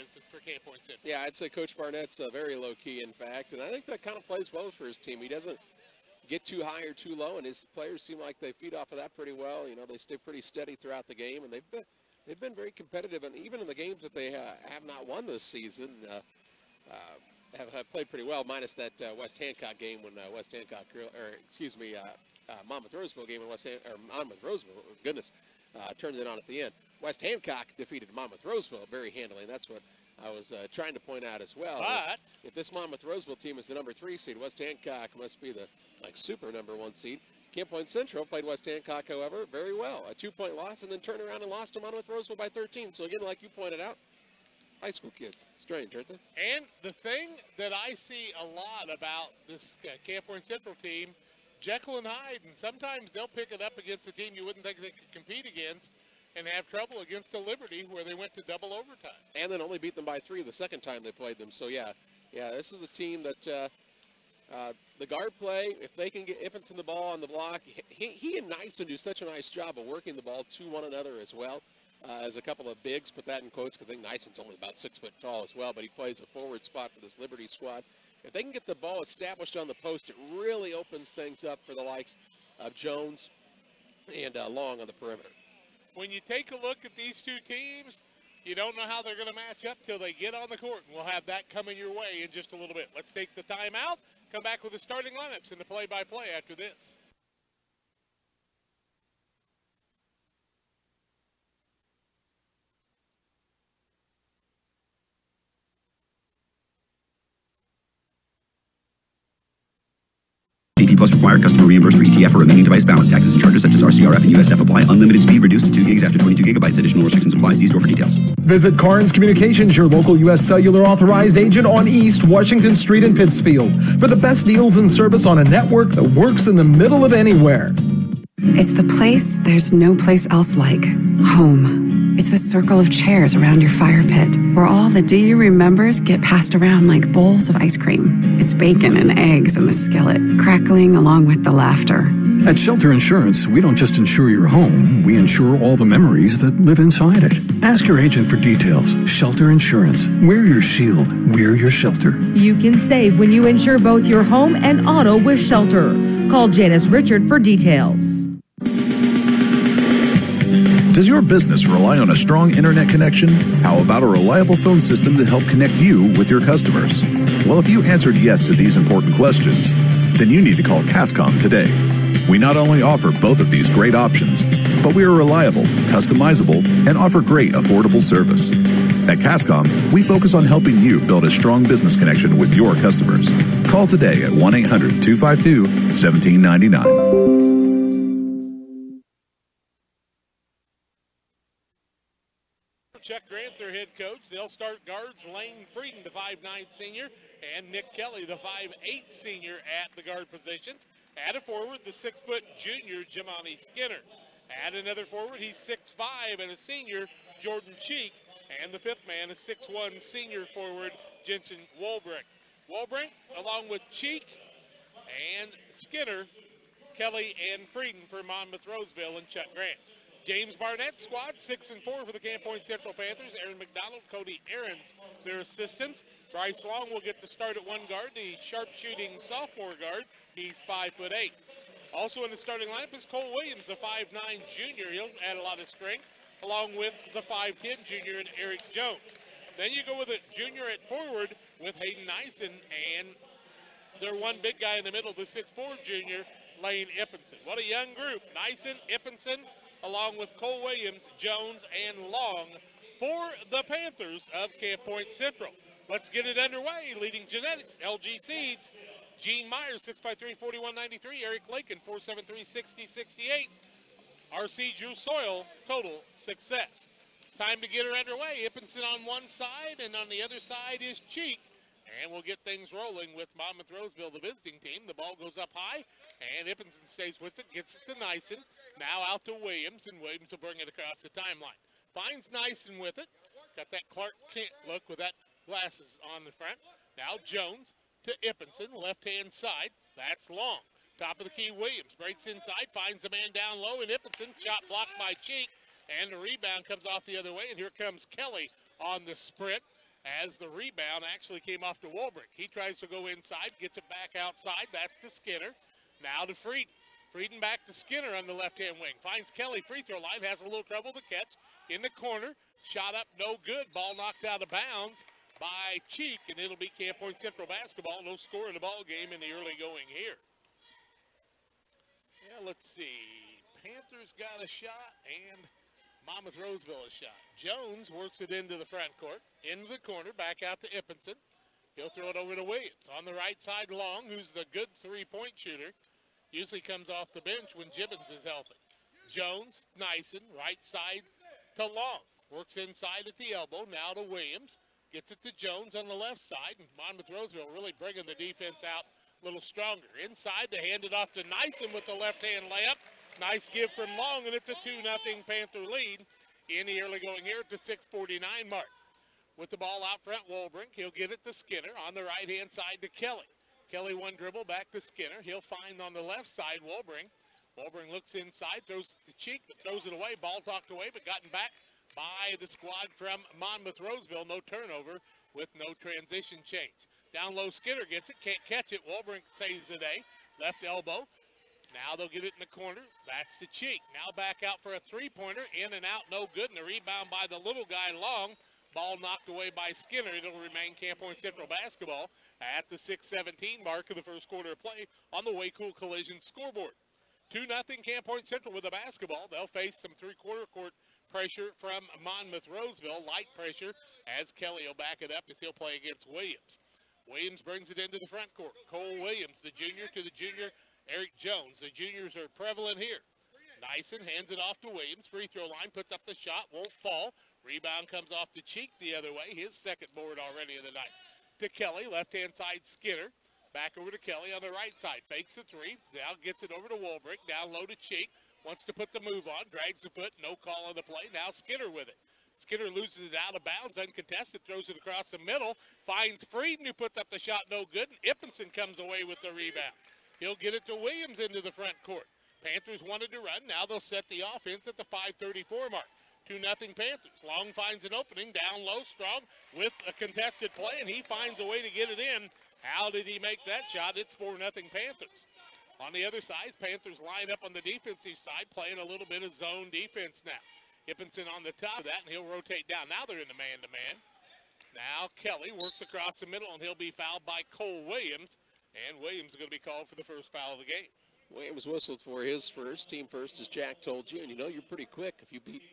is for Camp Point Central. Yeah, I'd say Coach Barnett's very low-key, in fact, and I think that kind of plays well for his team. He doesn't get too high or too low, and his players seem like they feed off of that pretty well. You know, they stay pretty steady throughout the game, and they've been very competitive, and even in the games that they have not won this season, have played pretty well, minus that West Hancock game when West Hancock, Monmouth Roseville game when Monmouth Roseville, goodness, turned it on at the end. West Hancock defeated Monmouth Roseville very handily, and that's what I was trying to point out as well. But if this Monmouth Roseville team is the number 3 seed, West Hancock must be the super number 1 seed. Camp Point Central played West Hancock, however, very well. A 2-point loss, and then turned around and lost to Monmouth Roseville by 13. So again, like you pointed out, high school kids. Strange, aren't they? And the thing that I see a lot about this Camp Point Central team, Jekyll and Hyde, and sometimes they'll pick it up against a team you wouldn't think they could compete against and have trouble against the Liberty, where they went to double overtime. And then only beat them by 3 the second time they played them. So, yeah, this is the team that the guard play, if they can get Ippenson the ball on the block, he and Nyson do such a nice job of working the ball to one another as well. As a couple of bigs, put that in quotes, because I think Nyson's only about 6 foot tall as well, but he plays a forward spot for this Liberty squad. If they can get the ball established on the post, it really opens things up for the likes of Jones and Long on the perimeter. When you take a look at these two teams, you don't know how they're going to match up till they get on the court, and we'll have that coming your way in just a little bit. Let's take the timeout, come back with the starting lineups and the play-by-play after this. Plus required customer reimbursed for ETF or remaining device balance. Taxes and charges such as RCRF and USF apply. Unlimited speed reduced to 2 gigs after 22 gigabytes. Additional restrictions apply. See store for details. Visit Carnes Communications, your local U.S. Cellular authorized agent on East Washington Street in Pittsfield, for the best deals and service on a network that works in the middle of anywhere. It's the place there's no place else like. Home. It's the circle of chairs around your fire pit, where all the do you remembers get passed around like bowls of ice cream. It's bacon and eggs in the skillet, crackling along with the laughter. At Shelter Insurance, we don't just insure your home, we insure all the memories that live inside it. Ask your agent for details. Shelter Insurance. We're your shield. We're your shelter. You can save when you insure both your home and auto with Shelter. Call Janice Richard for details. Does your business rely on a strong internet connection? How about a reliable phone system to help connect you with your customers? Well, if you answered yes to these important questions, then you need to call Cascom today. We not only offer both of these great options, but we are reliable, customizable, and offer great affordable service. At Cascom, we focus on helping you build a strong business connection with your customers. Call today at 1-800-252-1799. Chuck Grant, their head coach. They'll start guards Lane Frieden, the 5'9 senior, and Nick Kelly, the 5'8 senior at the guard positions. Add a forward, the 6-foot junior, Jimani Skinner. Add another forward, he's 6'5 and a senior, Jordan Cheek. And the 5th man, a 6'1 senior forward, Jensen Wolbrink. Wolbrink, along with Cheek and Skinner, Kelly and Frieden for Monmouth Roseville and Chuck Grant. James Barnett's squad, 6-4 for the Camp Point Central Panthers. Aaron McDonald, Cody Aarons, their assistants. Bryce Long will get the start at one guard, the sharpshooting sophomore guard. He's 5'8". Also in the starting lineup is Cole Williams, the 5'9 junior. He'll add a lot of strength, along with the 5'10 junior and Eric Jones. Then you go with a junior at forward with Hayden Nyson, and their one big guy in the middle, the 6'4 junior, Lane Ippenson. What a young group. Nyson, Ippenson, along with Cole Williams, Jones, and Long for the Panthers of Camp Point Central. Let's get it underway. Leading genetics, LG Seeds, Gene Myers, 6'3", 4193. Eric Lakin, 4'7", 6068. RC Drew Soil, total success. Time to get her underway. Ippenson on one side, and on the other side is Cheek. And we'll get things rolling with Monmouth Roseville, the visiting team. The ball goes up high, and Ippenson stays with it, gets it to Nyson. Now out to Williams, and Williams will bring it across the timeline. Finds Nyson with it. Got that Clark Kent look with that glasses on the front. Now Jones to Ippenson, left-hand side. That's Long. Top of the key, Williams breaks inside, finds the man down low, and Ippenson, shot blocked by Cheek, and the rebound comes off the other way, and here comes Kelly on the sprint. as the rebound actually came off to Wolbrink. He tries to go inside, gets it back outside. That's to Skinner. Now to Frieden. Frieden back to Skinner on the left-hand wing. Finds Kelly, free throw line, has a little trouble to catch. In the corner, shot up, no good. Ball knocked out of bounds by Cheek, and it'll be Camp Point Central basketball. No score in the ball game in the early going here. Yeah, let's see. Panthers got a shot, and Monmouth Roseville a shot. Jones works it into the front court, into the corner, back out to Ippenson. He'll throw it over to Williams. On the right side, Long, who's the good three-point shooter, usually comes off the bench when Gibbons is healthy. Jones, Nyson, right side to Long. Works inside at the elbow, now to Williams. Gets it to Jones on the left side, and Monmouth Roseville really bringing the defense out a little stronger. Inside to hand it off to Nyson with the left-hand layup. Nice give from Long, and it's a 2-0 Panther lead in the early going here at the 6:49 mark. With the ball out front, Wolbrink. He'll get it to Skinner on the right-hand side to Kelly. Kelly one dribble back to Skinner. He'll find on the left side Wolbrink. Wolbrink looks inside, throws it to Cheek, but throws it away. Ball talked away, but gotten back by the squad from Monmouth Roseville. No turnover with no transition change. Down low, Skinner gets it, can't catch it. Wolbrink saves the day. Left elbow. Now they'll get it in the corner. That's to Cheek. Now back out for a three-pointer. In and out, no good. And the rebound by the little guy, Long. Ball knocked away by Skinner. It'll remain Camp Point Central basketball at the 6:17 mark of the first quarter of play on the Waycool Collision scoreboard. 2-0 Camp Point Central with the basketball. They'll face some three-quarter court pressure from Monmouth Roseville. Light pressure as Kelly will back it up as he'll play against Williams. Williams brings it into the front court. Cole Williams, the junior, to the junior, Eric Jones. The juniors are prevalent here. Nyson hands it off to Williams. Free throw line, puts up the shot, won't fall. Rebound comes off to Cheek the other way. His second board already of the night. To Kelly, left-hand side Skinner. Back over to Kelly on the right side. Fakes the three. Now gets it over to Wolbrink. Down low to Cheek. Wants to put the move on. Drags the foot. No call on the play. Now Skinner with it. Skinner loses it out of bounds. Uncontested. Throws it across the middle. Finds Frieden, who puts up the shot. No good. And Ippenson comes away with the rebound. He'll get it to Williams into the front court. Panthers wanted to run. Now they'll set the offense at the 5:34 mark. 2-0 Panthers. Long finds an opening. Down low, Strong with a contested play, and he finds a way to get it in. How did he make that shot? It's 4-0 Panthers. On the other side, Panthers line up on the defensive side, playing a little bit of zone defense now. Ippenson on the top of that, and he'll rotate down. Now they're in the man-to-man. Now Kelly works across the middle, and he'll be fouled by Cole Williams. And Williams is going to be called for the first foul of the game. Williams whistled for his first, team first, as Jack told you. And you know you're pretty quick if you beat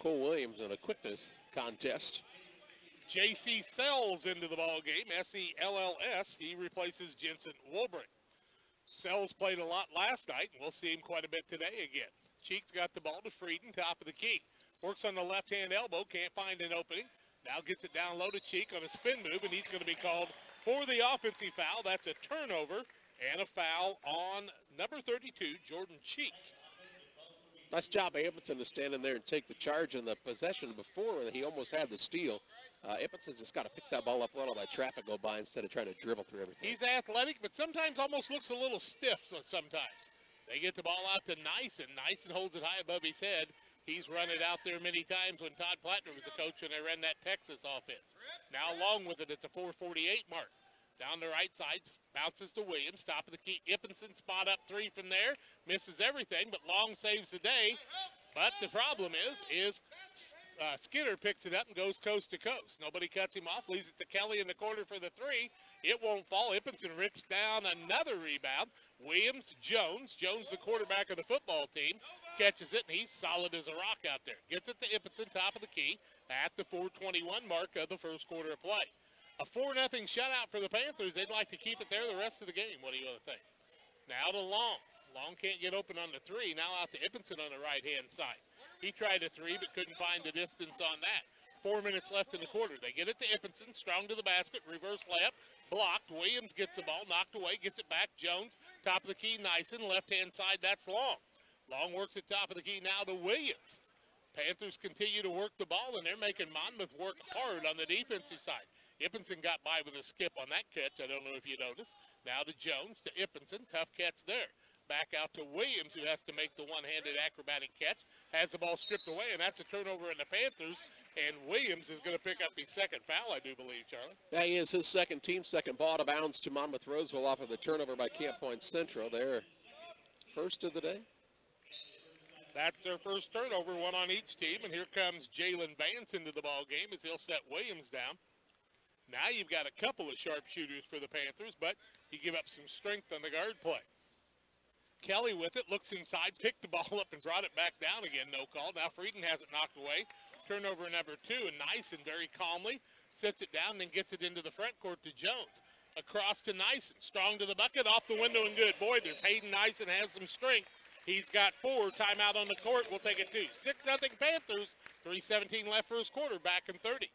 Cole Williams in a quickness contest. J.C. Sells into the ball game, S-E-L-L-S. He replaces Jensen Wolbrink. Sells played a lot last night, and we'll see him quite a bit today again. Cheek's got the ball to Frieden, top of the key. Works on the left-hand elbow, can't find an opening. Now gets it down low to Cheek on a spin move, and he's going to be called for the offensive foul. That's a turnover and a foul on number 32, Jordan Cheek. Nice job, Ippenson, to stand in there and take the charge in the possession before he almost had the steal. Ippenson's just got to pick that ball up, let all that traffic go by instead of trying to dribble through everything. He's athletic, but sometimes almost looks a little stiff sometimes. They get the ball out to Nyson. Nyson holds it high above his head. He's run it out there many times when Todd Plattner was the coach and they ran that Texas offense. Now Long with it at the 4:48 mark. Down the right side, bounces to Williams, top of the key. Ippenson spot up three from there, misses everything, but Long saves the day. But the problem is Skinner picks it up and goes coast to coast. Nobody cuts him off, leaves it to Kelly in the corner for the three. It won't fall. Ippenson rips down another rebound. Williams, Jones, the quarterback of the football team, catches it, and he's solid as a rock out there. Gets it to Ippenson, top of the key, at the 4:21 mark of the first quarter of play. A 4-0 shutout for the Panthers. They'd like to keep it there the rest of the game. What do you want to think? Now to Long. Long can't get open on the three. Now out to Ippenson on the right-hand side. He tried a three but couldn't find the distance on that. 4 minutes left in the quarter. They get it to Ippenson. Strong to the basket. Reverse layup. Blocked. Williams gets the ball. Knocked away. Gets it back. Jones. Top of the key. Nyson. Left-hand side. That's Long. Long works at top of the key now to Williams. Panthers continue to work the ball, and they're making Monmouth work hard on the defensive side. Ippenson got by with a skip on that catch. I don't know if you noticed. Now to Jones, to Ippenson. Tough catch there. Back out to Williams, who has to make the one-handed acrobatic catch. has the ball stripped away, and that's a turnover in the Panthers. And Williams is going to pick up his second foul, I do believe, Charlie. Yeah, he is his second ball out of bounds to Monmouth Roseville off of the turnover by Camp Point Central. Their first of the day. That's their first turnover, one on each team. And here comes Jalen Vance into the ball game as he'll set Williams down. Now you've got a couple of sharpshooters for the Panthers, but you give up some strength on the guard play. Kelly with it, looks inside, picked the ball up and brought it back down again, no call. Now Frieden has it knocked away. Turnover number 2, and Nyson very calmly sets it down, then gets it into the front court to Jones. Across to Nyson, strong to the bucket, off the window and good. Boy, does Hayden Nyson have some strength. He's got 4, timeout on the court, we'll take it 2. 6-0 Panthers, 3:17 left first quarter, back in 30.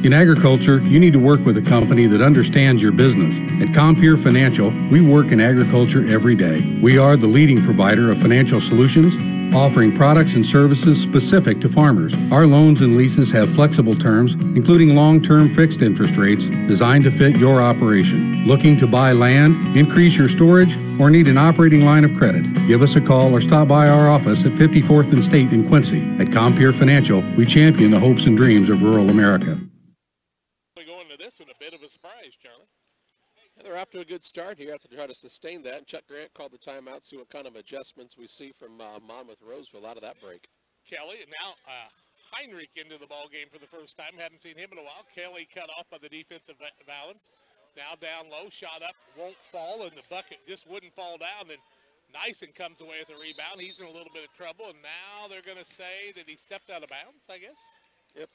In agriculture, you need to work with a company that understands your business. At Compeer Financial, we work in agriculture every day. We are the leading provider of financial solutions, offering products and services specific to farmers. Our loans and leases have flexible terms, including long-term fixed interest rates designed to fit your operation. Looking to buy land, increase your storage, or need an operating line of credit? Give us a call or stop by our office at 54th and State in Quincy. At Compeer Financial, we champion the hopes and dreams of rural America. They're off to a good start here. Have to try to sustain that. And Chuck Grant called the timeout, see what kind of adjustments we see from Monmouth Roseville out of that break. Kelly, and now Heinrich into the ball game for the first time. Haven't seen him in a while. Kelly cut off by the defensive balance. Now down low, shot up, won't fall, and the bucket just wouldn't fall down. And Nyson comes away with a rebound. He's in a little bit of trouble, and now they're going to say that he stepped out of bounds, I guess. Yep.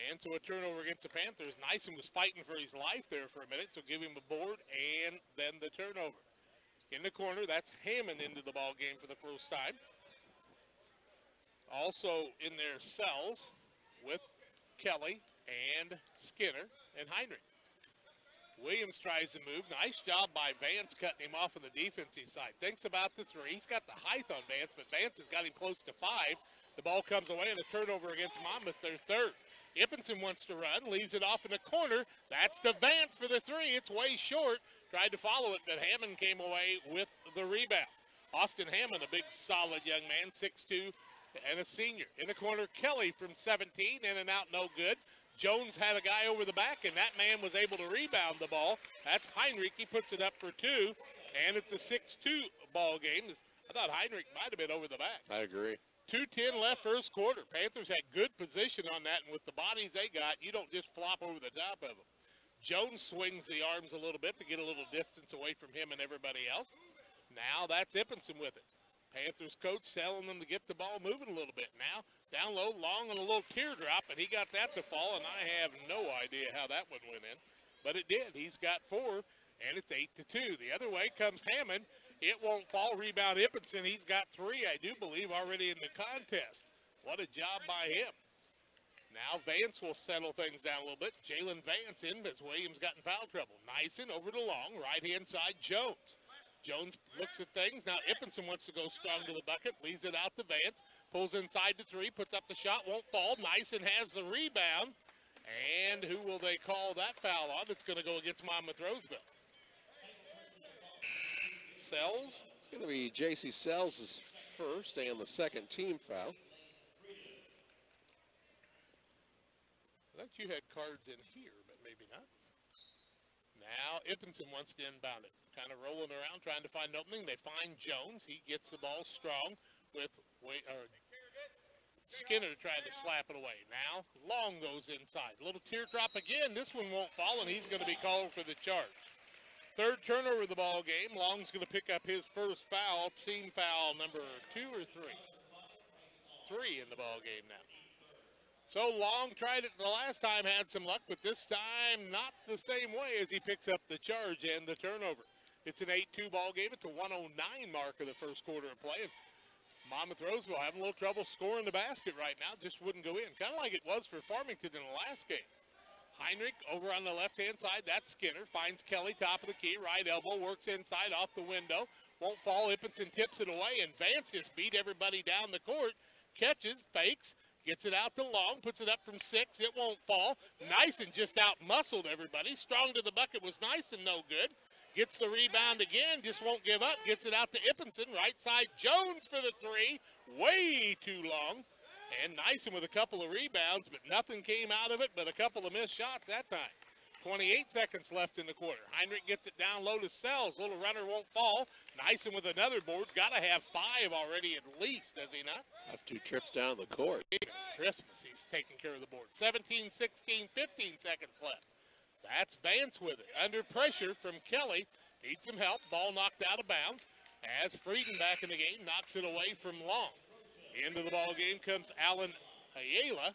And so a turnover against the Panthers. Nyson was fighting for his life there for a minute, so give him a board and then the turnover. In the corner, that's Hammond into the ball game for the first time. Also in their cells with Kelly and Skinner and Heinrich. Williams tries to move. Nice job by Vance cutting him off on the defensive side. Thinks about the 3. He's got the height on Vance, but Vance has got him close to 5. The ball comes away and a turnover against Monmouth, their third. Ippenson wants to run, leaves it off in the corner. That's the Vance for the 3. It's way short. Tried to follow it, but Hammond came away with the rebound. Austin Hammond, a big, solid young man, 6'2", and a senior. In the corner, Kelly from 17, in and out, no good. Jones had a guy over the back, and that man was able to rebound the ball. That's Heinrich. He puts it up for 2, and it's a 6-2 ball game. I thought Heinrich might have been over the back. I agree. 2:10 left first quarter. Panthers had good position on that, and with the bodies they got, you don't just flop over the top of them. Jones swings the arms a little bit to get a little distance away from him and everybody else. Now that's Ippenson with it. Panthers coach telling them to get the ball moving a little bit. Now down low, long on a little teardrop, and he got that to fall, and I have no idea how that one went in. But it did. He's got 4, and it's 8-2. The other way comes Hammond. It won't fall. Rebound Ippenson. He's got 3, I do believe, already in the contest. What a job by him. Now Vance will settle things down a little bit. Jalen Vance in as Williams got in foul trouble. Nyson over to Long. Right-hand side, Jones. Jones looks at things. Now Ippenson wants to go strong to the bucket. Leaves it out to Vance. Pulls inside the 3. Puts up the shot. Won't fall. Nyson has the rebound. And who will they call that foul on? It's going to go against Monmouth Roseville. Sells. It's going to be J.C. Sells' first and the second team foul. I thought you had cards in here, but maybe not. Now Ippenson wants to inbound it. Kind of rolling around, trying to find an opening. They find Jones. He gets the ball strong with Skinner trying to slap it away. Now Long goes inside. A little teardrop again. This one won't fall, and he's going to be called for the charge. Third turnover of the ball game. Long's going to pick up his first foul, team foul number 2 or 3. 3 in the ball game now. So Long tried it the last time, had some luck, but this time not the same way as he picks up the charge and the turnover. It's an 8-2 ball game. It's a 109 mark of the first quarter of play. And Monmouth Roseville having a little trouble scoring the basket right now. Just wouldn't go in. Kind of like it was for Farmington in the last game. Heinrich over on the left-hand side. That's Skinner. Finds Kelly, top of the key. Right elbow. Works inside off the window. Won't fall. Ippenson tips it away. And Vance just beat everybody down the court. Catches, fakes, gets it out to Long. Puts it up from 6. It won't fall. Nyson just out-muscled everybody. Strong to the bucket was Nyson. No good. Gets the rebound again, just won't give up. Gets it out to Ippenson. Right side, Jones for the three. Way too long. And Nyson with a couple of rebounds, but nothing came out of it but a couple of missed shots that time. 28 seconds left in the quarter. Heinrich gets it down low to Sells. Little runner won't fall. Nyson with another board. Got to have 5 already at least, does he not? That's 2 trips down the court. Christmas, he's taking care of the board. 17, 16, 15 seconds left. That's Vance with it. Under pressure from Kelly. Needs some help. Ball knocked out of bounds. As Frieden back in the game, knocks it away from Long. Into the ball game comes Alan Ayala.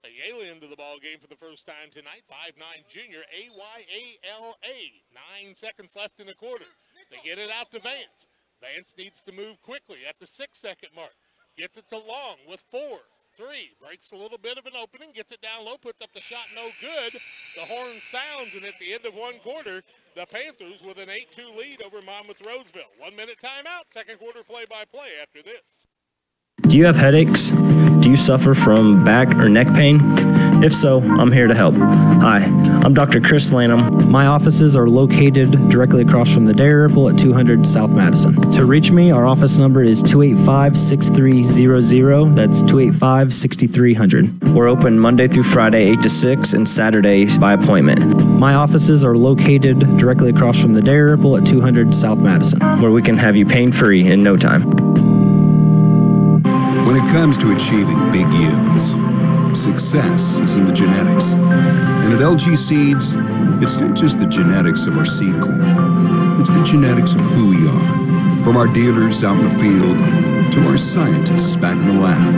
Ayala into the ball game for the first time tonight. 5'9" junior, A-Y-A-L-A. 9 seconds left in the quarter. They get it out to Vance. Vance needs to move quickly at the 6-second mark. Gets it to Long with 4, 3. Breaks a little bit of an opening. Gets it down low. Puts up the shot. No good. The horn sounds, and at the end of one quarter, the Panthers with an 8-2 lead over Monmouth Roseville. 1 minute timeout. Second quarter play-by-play after this. Do you have headaches? Do you suffer from back or neck pain? If so, I'm here to help. Hi, I'm Dr. Chris Lanham. My offices are located directly across from the Dairy Ripple at 200 South Madison. To reach me, our office number is 285-6300. That's 285-6300. We're open Monday through Friday, 8 to 6, and Saturdays by appointment. My offices are located directly across from the Dairy Ripple at 200 South Madison, where we can have you pain-free in no time. When it comes to achieving big yields, success is in the genetics. And at LG Seeds, it's not just the genetics of our seed corn. It's the genetics of who we are. From our dealers out in the field to our scientists back in the lab.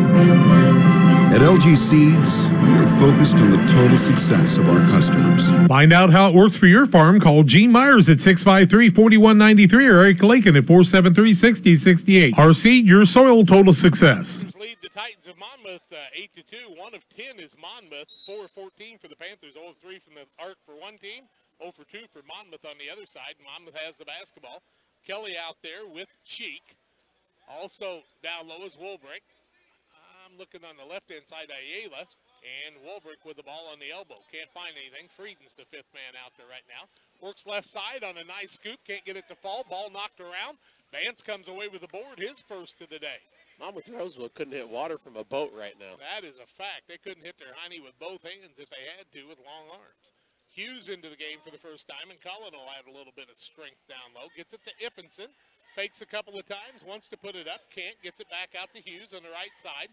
At LG Seeds, we are focused on the total success of our customers. Find out how it works for your farm. Call Gene Myers at 653-4193 or Eric Lakin at 473-6068. RC, your soil total success. Lead the Titans of Monmouth 8-2. 1 of 10 is Monmouth. 4 of 14 for the Panthers. 0 of 3 from the Arc for one team. 0 for 2 for Monmouth on the other side. Monmouth has the basketball. Kelly out there with Cheek. Also down low is Woolbrick. I'm looking on the left-hand side, Ayala, and Woolbrick with the ball on the elbow. Can't find anything. Frieden's the 5th man out there right now. Works left side on a nice scoop. Can't get it to fall. Ball knocked around. Vance comes away with the board, his first of the day. Monmouth Roseville couldn't hit water from a boat right now. That is a fact. They couldn't hit their hiney with both hands if they had to with long arms. Hughes into the game for the first time, and Cullen will have a little bit of strength down low. Gets it to Ippenson. Fakes a couple of times. Wants to put it up. Can't. Gets it back out to Hughes on the right side.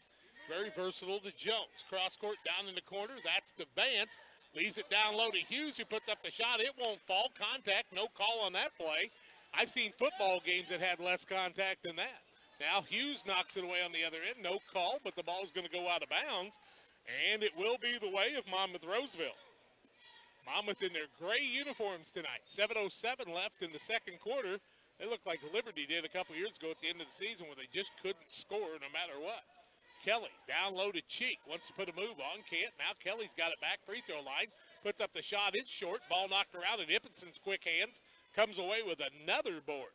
Very versatile to Jones. Cross court down in the corner. That's to Vance. Leaves it down low to Hughes, who puts up the shot. It won't fall. Contact. No call on that play. I've seen football games that had less contact than that. Now Hughes knocks it away on the other end. No call, but the ball's going to go out of bounds. And it will be the way of Monmouth Roseville. Monmouth in their gray uniforms tonight. 7:07 left in the second quarter. They look like Liberty did a couple years ago at the end of the season where they just couldn't score no matter what. Kelly down low to Cheek. Wants to put a move on. Can't. Now Kelly's got it back. Free throw line. Puts up the shot. It's short. Ball knocked around in Ippenson's quick hands. Comes away with another board.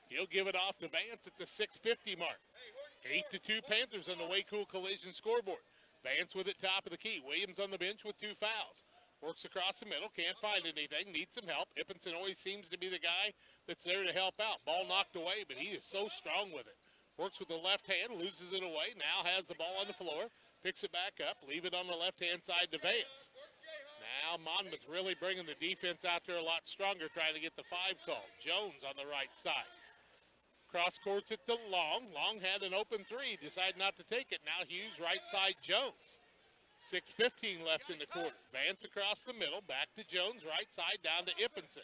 He'll give it off to Vance at the 6:50 mark. 8-2 Panthers on the Way Cool Collision scoreboard. Vance with it top of the key. Williams on the bench with 2 fouls. Works across the middle. Can't find anything. Needs some help. Ippenson always seems to be the guy that's there to help out. Ball knocked away, but he is so strong with it. Works with the left hand, loses it away, now has the ball on the floor, picks it back up, leave it on the left-hand side to Vance. Now Monmouth really bringing the defense out there a lot stronger, trying to get the 5 call. Jones on the right side. Cross courts it to Long. Long had an open 3, decided not to take it. Now Hughes right side Jones. 6:15 left in the quarter. Vance across the middle, back to Jones, right side down to Ippenson.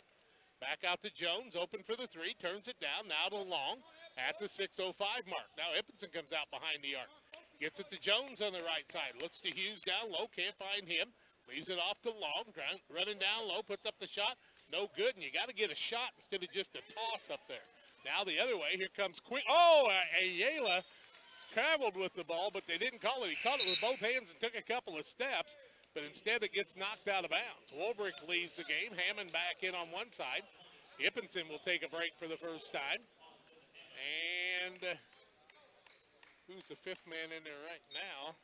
Back out to Jones, open for the 3, turns it down, now to Long. At the 6:05 mark. Now Ippenson comes out behind the arc. Gets it to Jones on the right side. Looks to Hughes down low. Can't find him. Leaves it off to Long. Running down low. Puts up the shot. No good. And you got to get a shot instead of just a toss up there. Now the other way. Here comes Quick. Oh, Ayala traveled with the ball, but they didn't call it. He caught it with both hands and took a couple of steps. But instead it gets knocked out of bounds. Woolbrick leads the game. Hammond back in on one side. Ippenson will take a break for the first time. And who's the 5th man in there right now?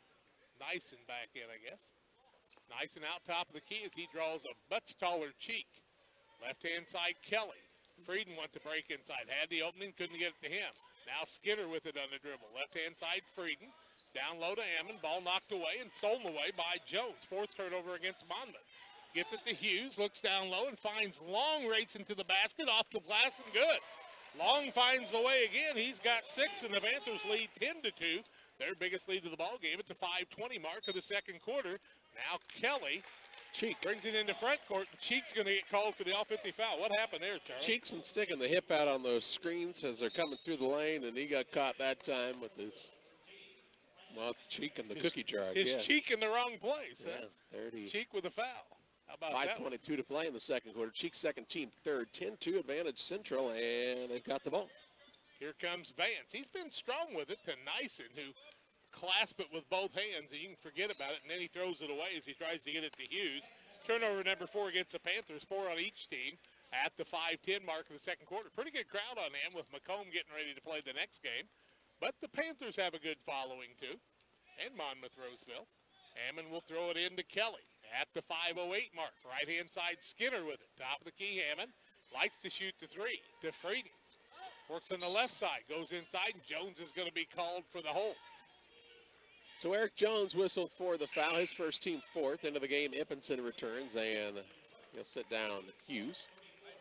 Nyson back in, I guess. Nyson out top of the key as he draws a much taller Cheek. Left-hand side, Kelly. Frieden went to break inside. Had the opening, couldn't get it to him. Now Skinner with it on the dribble. Left-hand side, Frieden. Down low to Ammon. Ball knocked away and stolen away by Jones. Fourth turnover against Monmouth. Gets it to Hughes. Looks down low and finds Long racing to the basket. Off the glass and good. Long finds the way again. He's got 6, and the Panthers lead 10-2. Their biggest lead of the ball game at the 5:20 mark of the second quarter. Now Kelly brings it into front court, and Cheek's going to get called for the offensive foul. What happened there, Charlie? Cheek's been sticking the hip out on those screens as they're coming through the lane, and he got caught that time with his, well, cheek in the cookie jar, I guess. His cheek in the wrong place. Yeah, 30. Cheek with a foul. How about that? 5:22 to play in the second quarter. Cheek's second, team third. 10-2 advantage Central, and they've got the ball. Here comes Vance. He's been strong with it to Nyson, who clasp it with both hands, and you can forget about it, and then he throws it away as he tries to get it to Hughes. Turnover number 4 against the Panthers, 4 on each team at the 5:10 mark of the second quarter. Pretty good crowd on hand with Macomb getting ready to play the next game. But the Panthers have a good following, too, and Monmouth Roseville. Hammond will throw it in to Kelly at the 5:08 mark. Right-hand side, Skinner with it. Top of the key, Hammond likes to shoot the 3 to Frieden. Works on the left side, goes inside, and Jones is going to be called for the hold. So Eric Jones whistled for the foul, his first, team fourth. Into the game, Ippenson returns, and he'll sit down Hughes.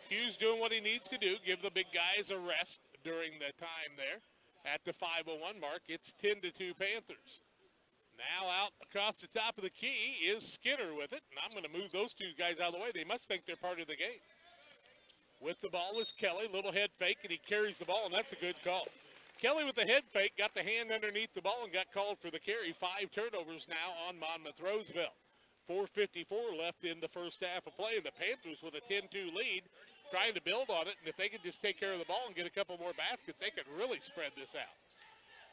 Hughes doing what he needs to do, give the big guys a rest during the time there. At the 5:01 mark, it's 10-2 Panthers. Now out across the top of the key is Skinner with it, and I'm going to move those two guys out of the way. They must think they're part of the game. With the ball is Kelly, little head fake, and he carries the ball, and that's a good call. Kelly with the head fake, got the hand underneath the ball and got called for the carry. 5 turnovers now on Monmouth Roseville. 4:54 left in the first half of play. The Panthers with a 10-2 lead, trying to build on it. And if they could just take care of the ball and get a couple more baskets, they could really spread this out.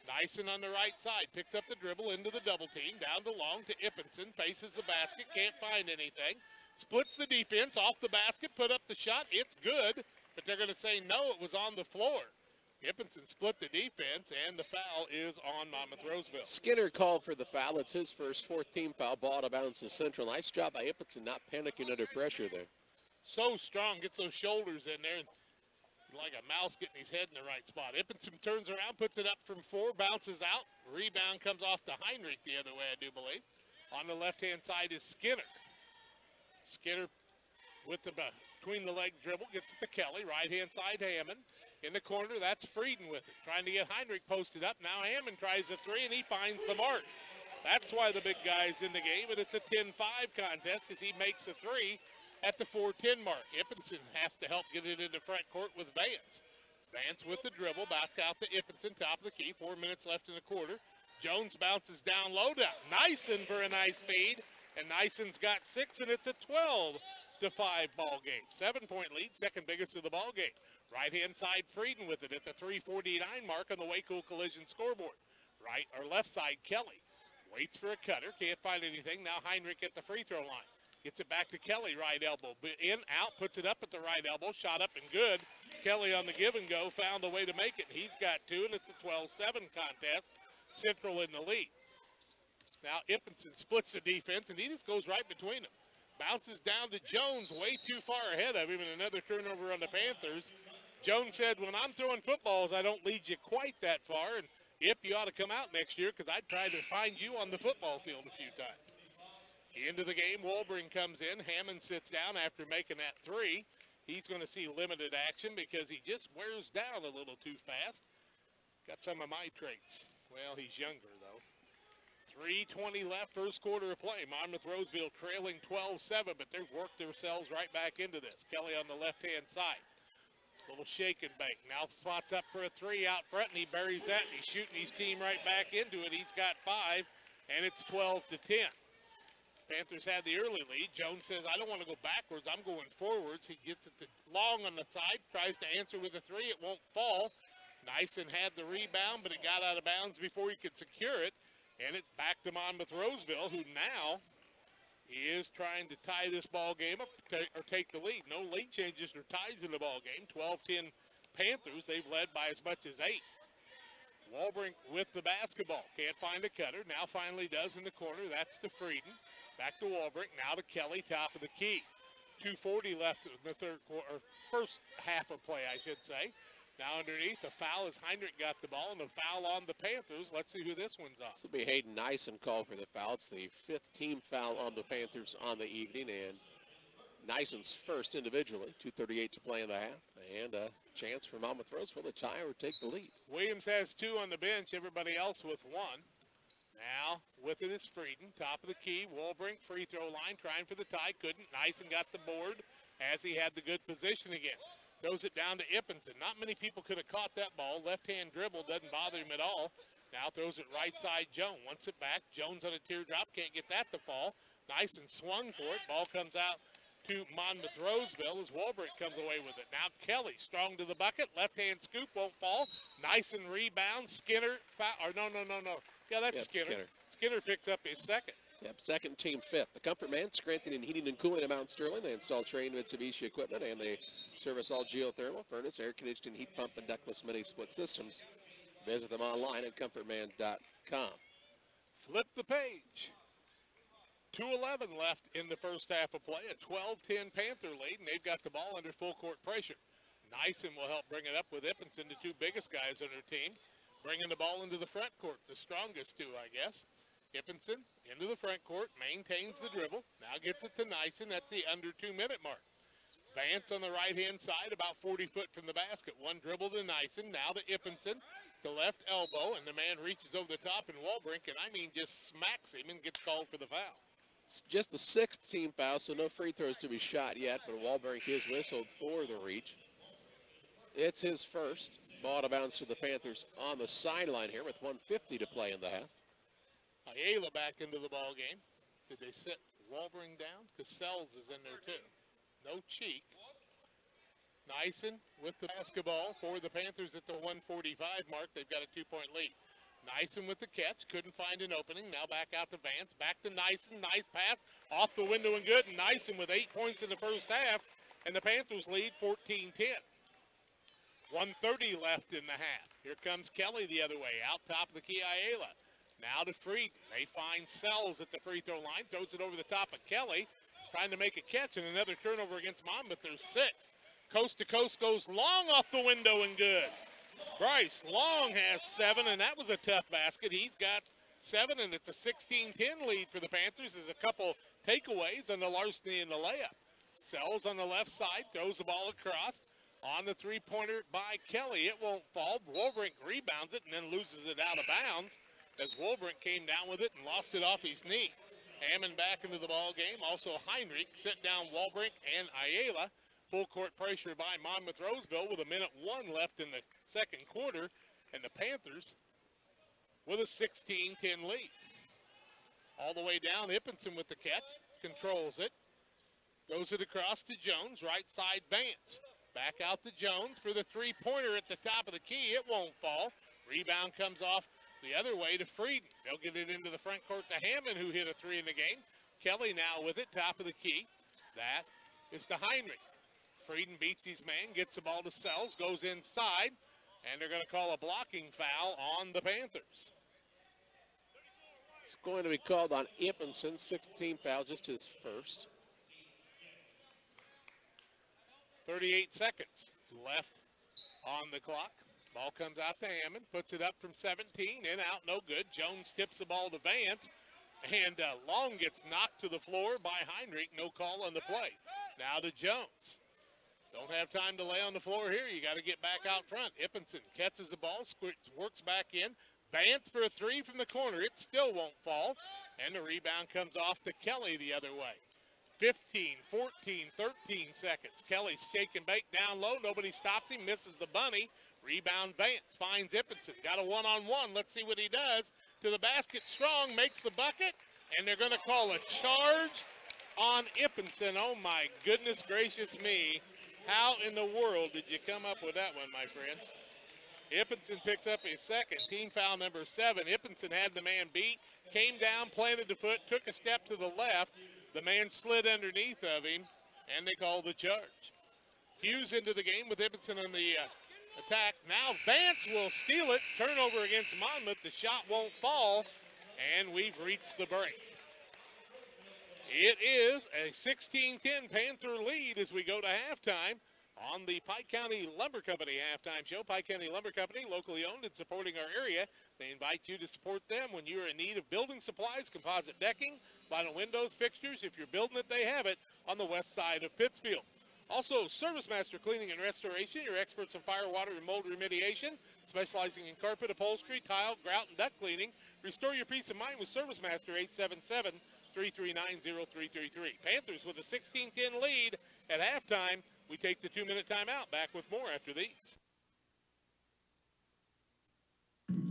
Nyson on the right side, picks up the dribble into the double team, down to Long to Ippenson, faces the basket, can't find anything. Splits the defense off the basket, put up the shot. It's good, but they're going to say no, it was on the floor. Ippenson split the defense, and the foul is on Monmouth Roseville. Skinner called for the foul. It's his first, 4th team foul. Ball out of bounds to Central. Nice job by Ippenson, not panicking under pressure there. So strong, gets those shoulders in there, and like a mouse getting his head in the right spot. Ippenson turns around, puts it up from 4, bounces out. Rebound comes off to Heinrich the other way, I do believe. On the left-hand side is Skinner. Skinner with the between the leg dribble, gets it to Kelly. Right-hand side, Hammond. In the corner, that's Frieden with it. Trying to get Heinrich posted up. Now Hammond tries a 3, and he finds the mark. That's why the big guy's in the game, and it's a 10-5 contest as he makes a 3 at the 4:10 mark. Ippenson has to help get it into front court with Vance. Vance with the dribble, back out to Ippenson, top of the key. 4 minutes left in the quarter. Jones bounces down low to Nyson for a nice feed, and Nyson's got 6, and it's a 12-5 ball game. 7-point lead, second biggest of the ball game. Right-hand side, Frieden with it at the 3:49 mark on the Waco Collision scoreboard. Right or left side, Kelly waits for a cutter, can't find anything. Now Heinrich at the free throw line. Gets it back to Kelly, right elbow. In, out, puts it up at the right elbow. Shot up and good. Kelly on the give and go found a way to make it. He's got 2, and it's a 12-7 contest. Central in the lead. Now Ippenson splits the defense, and he just goes right between them. Bounces down to Jones, way too far ahead of him, and another turnover on the Panthers. Jones said, when I'm throwing footballs, I don't lead you quite that far, and Ip, you ought to come out next year because I'd try to find you on the football field a few times. Into the game, Wolbring comes in. Hammond sits down after making that 3. He's going to see limited action because he just wears down a little too fast. Got some of my traits. Well, he's younger, though. 3:20 left, first quarter of play. Monmouth Roseville trailing 12-7, but they've worked themselves right back into this. Kelly on the left-hand side. Little shake and bake. Now spots up for a 3 out front, and he buries that, and he's shooting his team right back into it. He's got 5, and it's 12-10. Panthers had the early lead. Jones says, I don't want to go backwards. I'm going forwards. He gets it to Long on the side, tries to answer with a 3. It won't fall. Nyson had the rebound, but it got out of bounds before he could secure it. And it's back to Monmouth Roseville, who now is trying to tie this ball game up or take the lead. No lead changes or ties in the ball game. 12-10 Panthers. They've led by as much as 8. Wolbrink with the basketball. Can't find a cutter. Now finally does in the corner. That's to Frieden. Back to Wolbrink. Now to Kelly, top of the key. 2:40 left in the third quarter, or first half of play, I should say. Now underneath, the foul as Heinrich got the ball, and the foul on the Panthers. Let's see who this one's on. This will be Hayden Nyson called for the foul. It's the 5th team foul on the Panthers on the evening, and Nyson's first individually. 2:38 to play in the half, and a chance for Monmouth Roseville to tie or take the lead. Williams has 2 on the bench, everybody else with 1. Now, with it is Frieden, top of the key. Walbrink, free throw line, trying for the tie. Couldn't. Nyson got the board as he had the good position again. Throws it down to Ippenson. Not many people could have caught that ball. Left-hand dribble doesn't bother him at all. Now throws it right side Jones. Wants it back. Jones on a teardrop. Can't get that to fall. Nyson swung for it. Ball comes out to Monmouth Roseville as Walbrink comes away with it. Now Kelly strong to the bucket. Left-hand scoop won't fall. Nyson rebounds. Skinner, foul, or no. Yeah, that's Skinner. Skinner picks up his second. Yep, second team 5th. The Comfort Man, Scranton and Heating and Cooling in Mount Sterling. They install trained Mitsubishi equipment, and they service all geothermal, furnace, air conditioning, heat pump, and ductless mini split systems. Visit them online at comfortman.com. Flip the page. 2:11 left in the first half of play. A 12-10 Panther lead, and they've got the ball under full court pressure. Nyson will help bring it up with Ippenson, the 2 biggest guys on their team. Bringing the ball into the front court, the strongest 2, I guess. Ippenson into the front court, maintains the dribble. Now gets it to Nyson at the under 2-minute mark. Vance on the right-hand side, about 40 foot from the basket. 1 dribble to Nyson, now to Ippenson, to left elbow, and the man reaches over the top, and Walbrink, and I mean just smacks him and gets called for the foul. It's just the 6th team foul, so no free throws to be shot yet, but Walbrink is whistled for the reach. It's his first. Ball to bounce to the Panthers on the sideline here with 1:50 to play in the half. Ayala back into the ball game. Did they sit Walbrink down? Cassels is in there too. No cheek. Nyson with the basketball for the Panthers at the 1:45 mark. They've got a 2-point lead. Nyson with the catch. Couldn't find an opening. Now back out to Vance. Back to Nyson. Nice pass. Off the window and good. And Nyson with 8 points in the first half. And the Panthers lead 14-10. 1:30 left in the half. Here comes Kelly the other way. Out top of the key, Ayala. Now to Frieden. They find Sells at the free throw line. Throws it over the top of Kelly. Trying to make a catch, and another turnover against Monmouth. There's 6. Coast to coast goes Long off the window and good. Bryce Long has 7, and that was a tough basket. He's got 7, and it's a 16-10 lead for the Panthers. There's a couple takeaways on the larceny and the layup. Sells on the left side. Throws the ball across. On the three-pointer by Kelly. It won't fall. Walbrink rebounds it and then loses it out of bounds as Walbrink came down with it and lost it off his knee. Hammond back into the ball game. Also Heinrich set down Walbrink and Ayala. Full court pressure by Monmouth Roseville with 1:01 left in the second quarter. And the Panthers with a 16-10 lead. All the way down, Ippenson with the catch. Controls it. Goes it across to Jones. Right side Vance. Back out to Jones for the three-pointer at the top of the key. It won't fall. Rebound comes off the other way to Frieden. They'll get it into the front court to Hammond, who hit a 3 in the game. Kelly now with it, top of the key. That is to Heinrich. Frieden beats his man, gets the ball to Sells, goes inside, and they're going to call a blocking foul on the Panthers. It's going to be called on Ippenson. 16 foul, just his first. 38 seconds left on the clock. Ball comes out to Hammond, puts it up from 17, in, out, no good. Jones tips the ball to Vance, and Long gets knocked to the floor by Heinrich. No call on the play. Now to Jones. Don't have time to lay on the floor here. You got to get back out front. Ippenson catches the ball, works back in. Vance for a 3 from the corner. It still won't fall, and the rebound comes off to Kelly the other way. 15, 14, 13 seconds. Kelly's shaking bake down low. Nobody stops him. Misses the bunny. Rebound Vance. Finds Ippenson. Got a one-on-one. Let's see what he does. To the basket. Strong makes the bucket. And they're going to call a charge on Ippenson. Oh, my goodness gracious me. How in the world did you come up with that one, my friend? Ippenson picks up his second. Team foul number 7. Ippenson had the man beat. Came down, planted the foot, took a step to the left. The man slid underneath of him, and they call the charge. Hughes into the game with Ippenson on the attack. Now Vance will steal it. Turnover against Monmouth. The shot won't fall, and we've reached the break. It is a 16-10 Panther lead as we go to halftime on the Pike County Lumber Company halftime show. Pike County Lumber Company, locally owned and supporting our area. They invite you to support them when you're in need of building supplies, composite decking, vinyl windows, fixtures. If you're building it, they have it on the west side of Pittsfield. Also, Service Master Cleaning and Restoration, your experts in fire, water, and mold remediation, specializing in carpet, upholstery, tile, grout, and duct cleaning. Restore your peace of mind with Service Master, 877-339-0333. Panthers with a 16-10 lead at halftime. We take the 2-minute timeout. Back with more after these.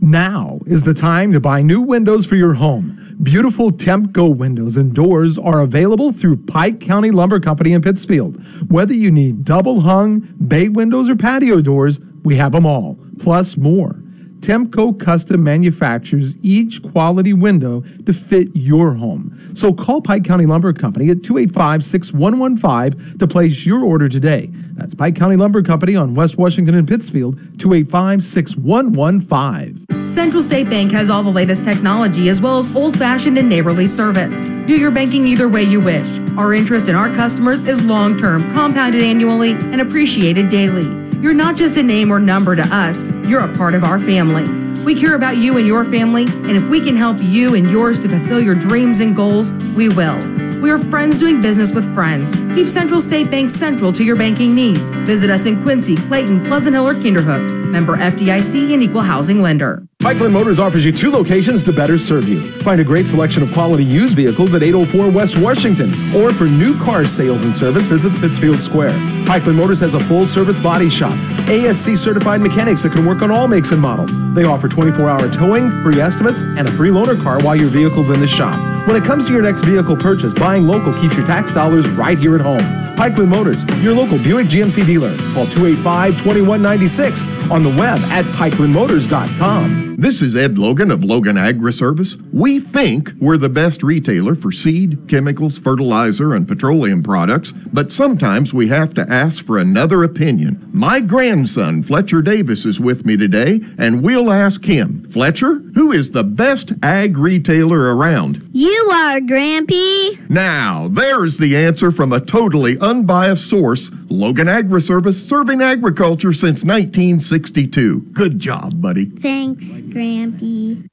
Now is the time to buy new windows for your home. Beautiful Temp-Go windows and doors are available through Pike County Lumber Company in Pittsfield. Whether you need double-hung, bay windows, or patio doors, we have them all, plus more. Temp-Go custom manufactures each quality window to fit your home. So call Pike County Lumber Company at 285-6115 to place your order today. That's Pike County Lumber Company on West Washington and Pittsfield, 285-6115. Central State Bank has all the latest technology as well as old-fashioned and neighborly service. Do your banking either way you wish. Our interest in our customers is long-term, compounded annually, and appreciated daily. You're not just a name or number to us, you're a part of our family. We care about you and your family, and if we can help you and yours to fulfill your dreams and goals, we will. We are friends doing business with friends. Keep Central State Bank central to your banking needs. Visit us in Quincy, Clayton, Pleasant Hill, or Kinderhook. Member FDIC and Equal Housing Lender. Pikeland Motors offers you 2 locations to better serve you. Find a great selection of quality used vehicles at 804 West Washington. Or for new car sales and service, visit Pittsfield Square. Pikeland Motors has a full-service body shop. ASC certified mechanics that can work on all makes and models. They offer 24-hour towing, free estimates, and a free loaner car while your vehicle's in the shop. When it comes to your next vehicle purchase, buying local keeps your tax dollars right here at home. Pikeland Motors, your local Buick GMC dealer. Call 285-2196 on the web at pikelandmotors.com. This is Ed Logan of Logan Agri-Service. We think we're the best retailer for seed, chemicals, fertilizer, and petroleum products, but sometimes we have to ask for another opinion. My grandson, Fletcher Davis, is with me today, and we'll ask him. Fletcher, who is the best ag retailer around? You are, Grampy. Now, there's the answer from a totally unbiased source, Logan Agri-Service, serving agriculture since 1962. Good job, buddy. Thanks, Grampy.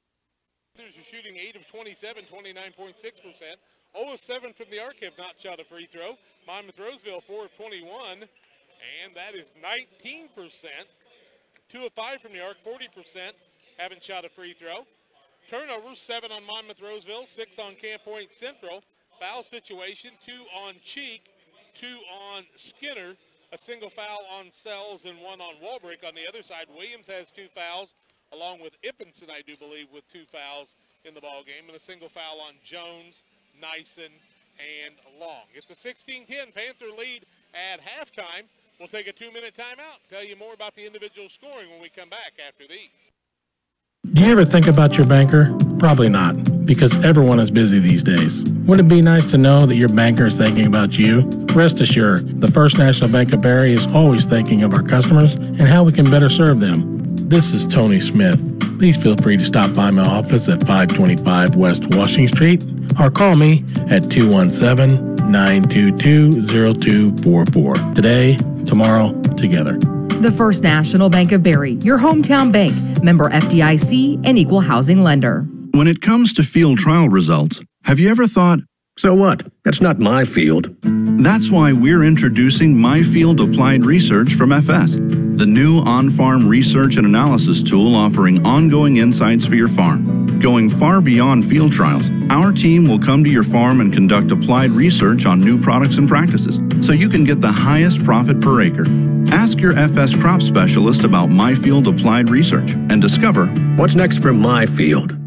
They're shooting 8 of 27, 29.6%. 0 of 7 from the arc have not shot a free throw. Monmouth Roseville 4 of 21, and that is 19%. 2 of 5 from the arc, 40%, haven't shot a free throw. Turnovers, 7 on Monmouth Roseville, 6 on Camp Point Central. Foul situation, 2 on Cheek, 2 on Skinner, a single foul on Sells and 1 on Walbrick. On the other side, Williams has 2 fouls, along with Ippenson, I do believe, with 2 fouls in the ball game, and a single foul on Jones, Nyson, and Long. It's a 16-10 Panther lead at halftime. We'll take a 2-minute timeout, tell you more about the individual scoring when we come back after these. Do you ever think about your banker? Probably not, because everyone is busy these days. Wouldn't it be nice to know that your banker is thinking about you? Rest assured, the First National Bank of Barry is always thinking of our customers and how we can better serve them. This is Tony Smith. Please feel free to stop by my office at 525 West Washington Street or call me at 217-922-0244. Today, tomorrow, together. The First National Bank of Barry, your hometown bank, member FDIC and Equal Housing Lender. When it comes to field trial results, have you ever thought, so what? That's not my field. That's why we're introducing My Field Applied Research from FS, the new on-farm research and analysis tool offering ongoing insights for your farm. Going far beyond field trials, our team will come to your farm and conduct applied research on new products and practices, so you can get the highest profit per acre. Ask your FS crop specialist about My Field Applied Research and discover what's next for my field.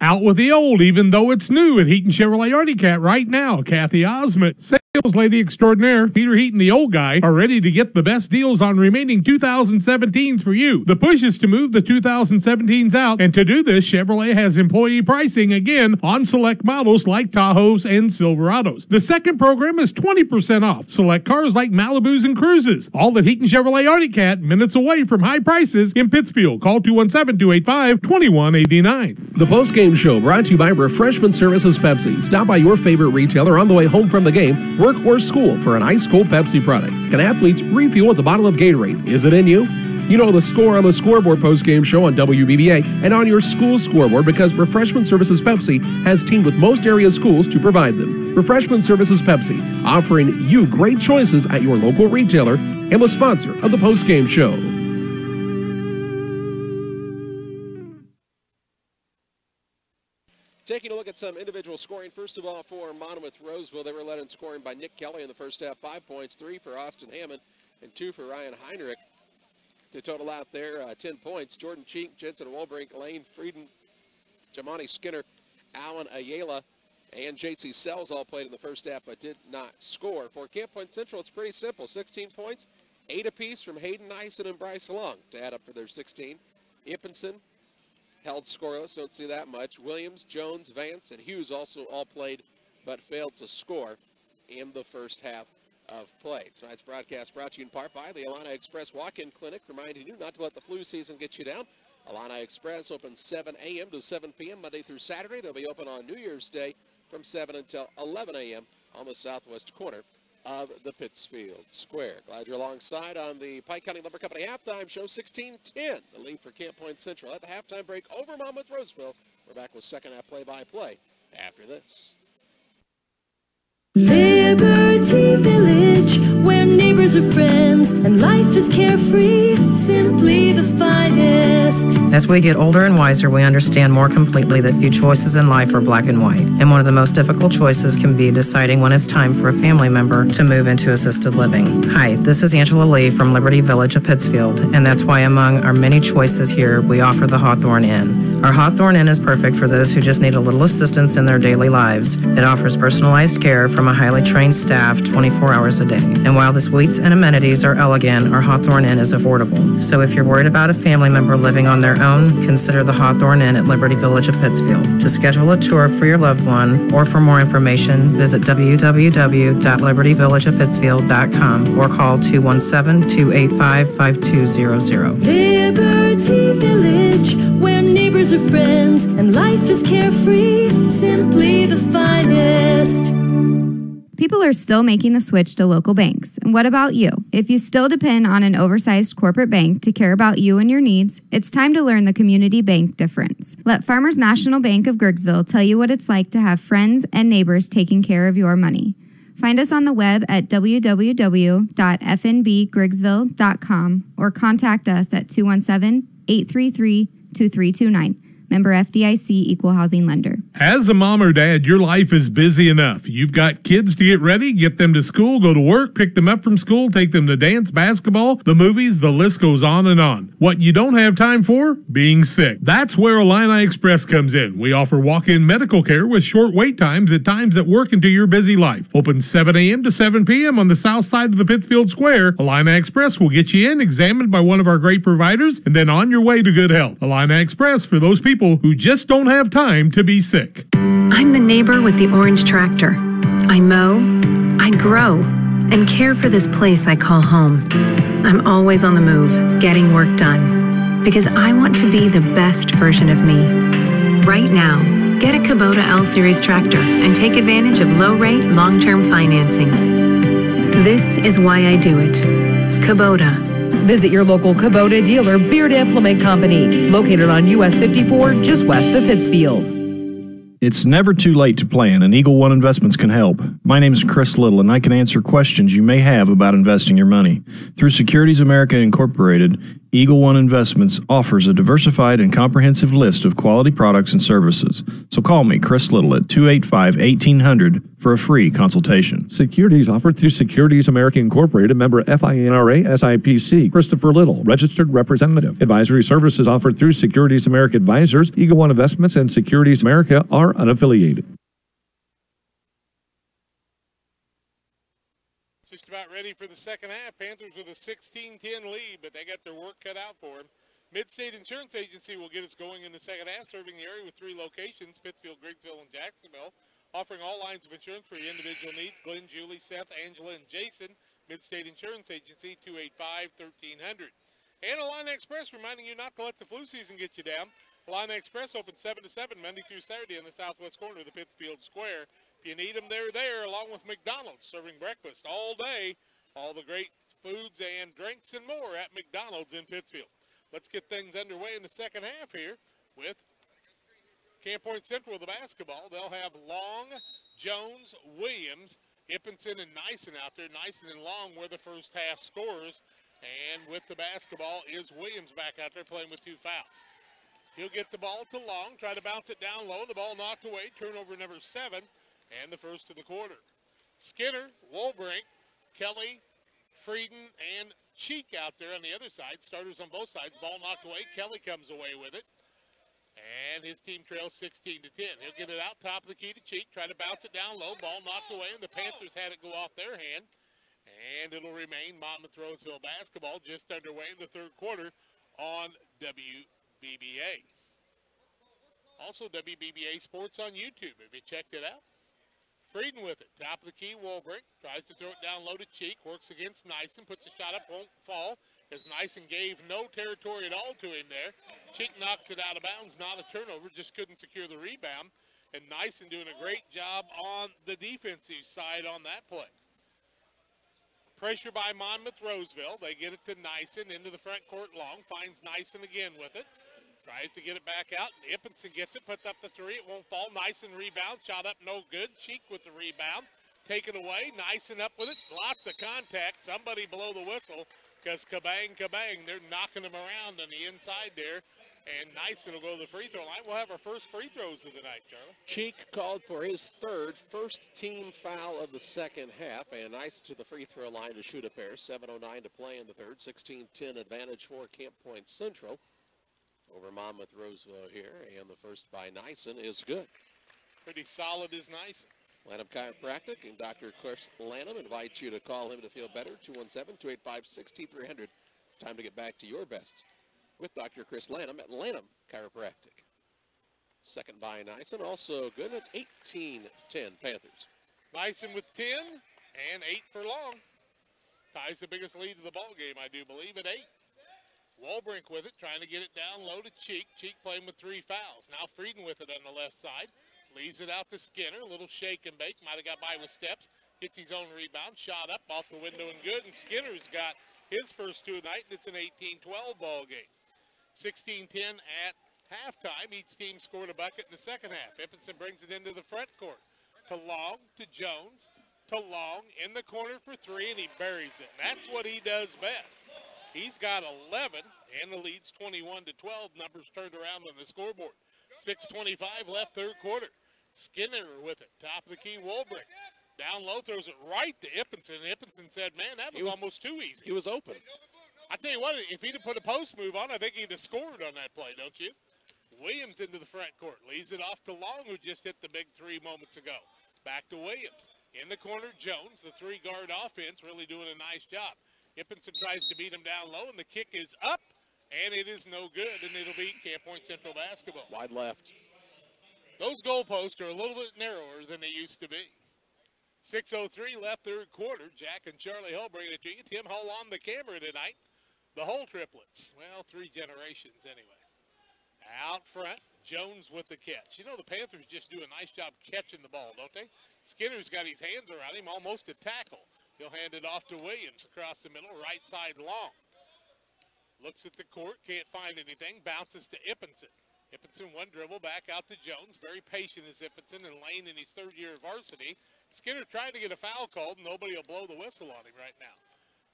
Out with the old, even though it's new at Heaton Chevrolet Artie Cat right now. Kathy Osment, sales Sales Lady Extraordinaire, Peter Heaton, the old guy, are ready to get the best deals on remaining 2017s for you. The push is to move the 2017s out, and to do this, Chevrolet has employee pricing again on select models like Tahoes and Silverados. The second program is 20% off select cars like Malibus and Cruises. All at Heaton Chevrolet Arctic Cat, minutes away from high prices in Pittsfield. Call 217-285-2189. The postgame show brought to you by Refreshment Services Pepsi. Stop by your favorite retailer on the way home from the game, work, or school for an ice-cold Pepsi product. Can athletes refuel with a bottle of Gatorade? Is it in you? You know the score on the Scoreboard postgame show on WBBA and on your school scoreboard because Refreshment Services Pepsi has teamed with most area schools to provide them. Refreshment Services Pepsi, offering you great choices at your local retailer and the sponsor of the postgame show. Taking a look at some individual scoring. First of all, for Monmouth Roseville, they were led in scoring by Nick Kelly in the first half. 5 points, 3 for Austin Hammond, and 2 for Ryan Heinrich. To total out there, 10 points. Jordan Cheek, Jensen Wolbrink, Lane Frieden, Jamani Skinner, Alan Ayala, and J.C. Sells all played in the first half but did not score. For Camp Point Central, it's pretty simple. 16 points, 8 apiece from Hayden Nyson and Bryce Long to add up for their 16. Impinson held scoreless, don't see that much. Williams, Jones, Vance, and Hughes also all played but failed to score in the first half of play. Tonight's broadcast brought to you in part by the Illini Express Walk-In Clinic, reminding you not to let the flu season get you down. Illini Express open 7 a.m. to 7 p.m. Monday through Saturday. They'll be open on New Year's Day from 7 until 11 a.m. on the southwest corner of the Pittsfield Square. Glad you're alongside on the Pike County Lumber Company halftime show. 16-10, the lead for Camp Point Central. At the halftime break over Monmouth Roseville, we're back with second half play-by-play after this. Liberty Village, where neighbors are friends and life is carefree, simply the finest. As we get older and wiser, we understand more completely that few choices in life are black and white. And one of the most difficult choices can be deciding when it's time for a family member to move into assisted living. Hi, this is Angela Lee from Liberty Village of Pittsfield, and that's why among our many choices here, we offer the Hawthorne Inn. Our Hawthorne Inn is perfect for those who just need a little assistance in their daily lives. It offers personalized care from a highly trained staff 24 hours a day. And while the suites and amenities are elegant, our Hawthorne Inn is affordable. So if you're worried about a family member living on their own, consider the Hawthorne Inn at Liberty Village of Pittsfield. To schedule a tour for your loved one or for more information, visit www.libertyvillageofpittsfield.com or call 217-285-5200. Liberty Village, where neighbors are friends and life is carefree, simply the finest. People are still making the switch to local banks. And what about you? If you still depend on an oversized corporate bank to care about you and your needs, it's time to learn the community bank difference. Let Farmers National Bank of Grigsville tell you what it's like to have friends and neighbors taking care of your money. Find us on the web at www.fnbgrigsville.com or contact us at 217-833-2329. Member FDIC, Equal Housing Lender. As a mom or dad, your life is busy enough. You've got kids to get ready, get them to school, go to work, pick them up from school, take them to dance, basketball, the movies, the list goes on and on. What you don't have time for? Being sick. That's where Illini Express comes in. We offer walk-in medical care with short wait times at times that work into your busy life. Open 7 a.m. to 7 p.m. on the south side of the Pittsfield Square. Illini Express will get you in, examined by one of our great providers, and then on your way to good health. Illini Express for those people who just don't have time to be sick. I'm the neighbor with the orange tractor. I mow, I grow, and care for this place I call home. I'm always on the move, getting work done, because I want to be the best version of me. Right now, get a Kubota L-Series tractor and take advantage of low-rate, long-term financing. This is why I do it. Kubota. Visit your local Kubota dealer, Beard Implement Company, located on US 54, just west of Pittsfield. It's never too late to plan, and Eagle One Investments can help. My name is Chris Little, and I can answer questions you may have about investing your money. Through Securities America Incorporated, Eagle One Investments offers a diversified and comprehensive list of quality products and services. So call me, Chris Little, at 285-1800 for a free consultation. Securities offered through Securities America Incorporated, member FINRA SIPC. Christopher Little, registered representative. Advisory services offered through Securities America Advisors. Eagle One Investments and Securities America are unaffiliated. about ready for the second half. Panthers with a 16-10 lead, but they got their work cut out for them. Midstate Insurance Agency will get us going in the second half, serving the area with 3 locations, Pittsfield, Griggsville, and Jacksonville, offering all lines of insurance for your individual needs. Glenn, Julie, Seth, Angela, and Jason. Midstate Insurance Agency, 285-1300. And Illini Express reminding you not to let the flu season get you down. Illini Express open 7 to 7 Monday through Saturday in the southwest corner of the Pittsfield Square. If you need them, they're there, along with McDonald's, serving breakfast all day. All the great foods and drinks and more at McDonald's in Pittsfield. Let's get things underway in the second half here with Camp Point Central with the basketball. They'll have Long, Jones, Williams, Ippenson, and Nyson out there. Nyson and Long were the first half scorers. And with the basketball is Williams back out there playing with 2 fouls. He'll get the ball to Long, try to bounce it down low. The ball knocked away, turnover number 7, and the first of the quarter. Skinner, Wolbrink, Kelly, Frieden, and Cheek out there on the other side. Starters on both sides. Ball knocked away. Kelly comes away with it. And his team trails 16 to 10. He'll get it out top of the key to Cheek. Try to bounce it down low. Ball knocked away, and the Panthers had it go off their hand. And it'll remain Monmouth Roseville basketball just underway in the third quarter on WBBA. Also WBBA Sports on YouTube. Have you checked it out? Frieden with it. Top of the key, Wolbrink. Tries to throw it down low to Cheek. Works against Nyson. Puts a shot up. Won't fall. As Nyson gave no territory at all to him there. Cheek knocks it out of bounds. Not a turnover. Just couldn't secure the rebound. And Nyson doing a great job on the defensive side on that play. Pressure by Monmouth Roseville. They get it to Nyson into the front court. Long finds Nyson again with it. Tries to get it back out. Ippenson gets it, puts up the 3. It won't fall. Nyson rebound. Shot up, no good. Cheek with the rebound. Taken away. Nyson up with it. Lots of contact. Somebody blow the whistle because kabang, kabang. They're knocking him around on the inside there. And Nyson will go to the free throw line. We'll have our first free throws of the night, Charlie. Cheek called for his first team foul of the second half, and Nyson to the free throw line to shoot a pair. 7:09 to play in the third. 16-10 advantage for Camp Point Central over Monmouth Roseville here, and the first by Nyson is good. Pretty solid is Nyson. Lanham Chiropractic and Dr. Chris Lanham invite you to call him to feel better. 217-285-6300. It's time to get back to your best with Dr. Chris Lanham at Lanham Chiropractic. Second by Nyson, also good. That's 18-10 Panthers. Nyson with 10 and 8 for Long. Ties the biggest lead of the ball game, I do believe, at 8. Wolbrink with it, trying to get it down low to Cheek. Cheek playing with 3 fouls. Now Frieden with it on the left side. Leaves it out to Skinner. A little shake and bake. Might have got by with steps. Gets his own rebound. Shot up off the window and good. And Skinner's got his first 2 of the night, and it's an 18-12 ball game. 16-10 at halftime. Each team scored a bucket in the second half. Ippenson brings it into the front court. To Long, to Jones, to Long, in the corner for 3, and he buries it. That's what he does best. He's got 11, and the lead's 21-12. Numbers turned around on the scoreboard. 6:25 left third quarter. Skinner with it. Top of the key, Wolbrink. Down low, throws it right to Ippenson. Ippenson said, man, that was almost too easy. He was open. I tell you what, if he'd have put a post move on, I think he'd have scored on that play, don't you? Williams into the front court. Leaves it off to Long, who just hit the big 3 moments ago. Back to Williams. In the corner, Jones, the 3-guard offense, really doing a nice job. Ippenson tries to beat him down low, and the kick is up, and it is no good, and it'll be Camp Point Central basketball. Wide left. Those goalposts are a little bit narrower than they used to be. 6:03 left third quarter. Jack and Charlie Hull bringing it to you. Tim Hull on the camera tonight. The Hull triplets. Well, 3 generations anyway. Out front, Jones with the catch. You know, the Panthers just do a nice job catching the ball, don't they? Skinner's got his hands around him, almost a tackle. He'll hand it off to Williams across the middle, right side Long. Looks at the court, can't find anything, bounces to Ippenson. Ippenson 1 dribble, back out to Jones. Very patient is Ippenson, and Lane in his 3rd year of varsity. Skinner trying to get a foul called, and nobody will blow the whistle on him right now.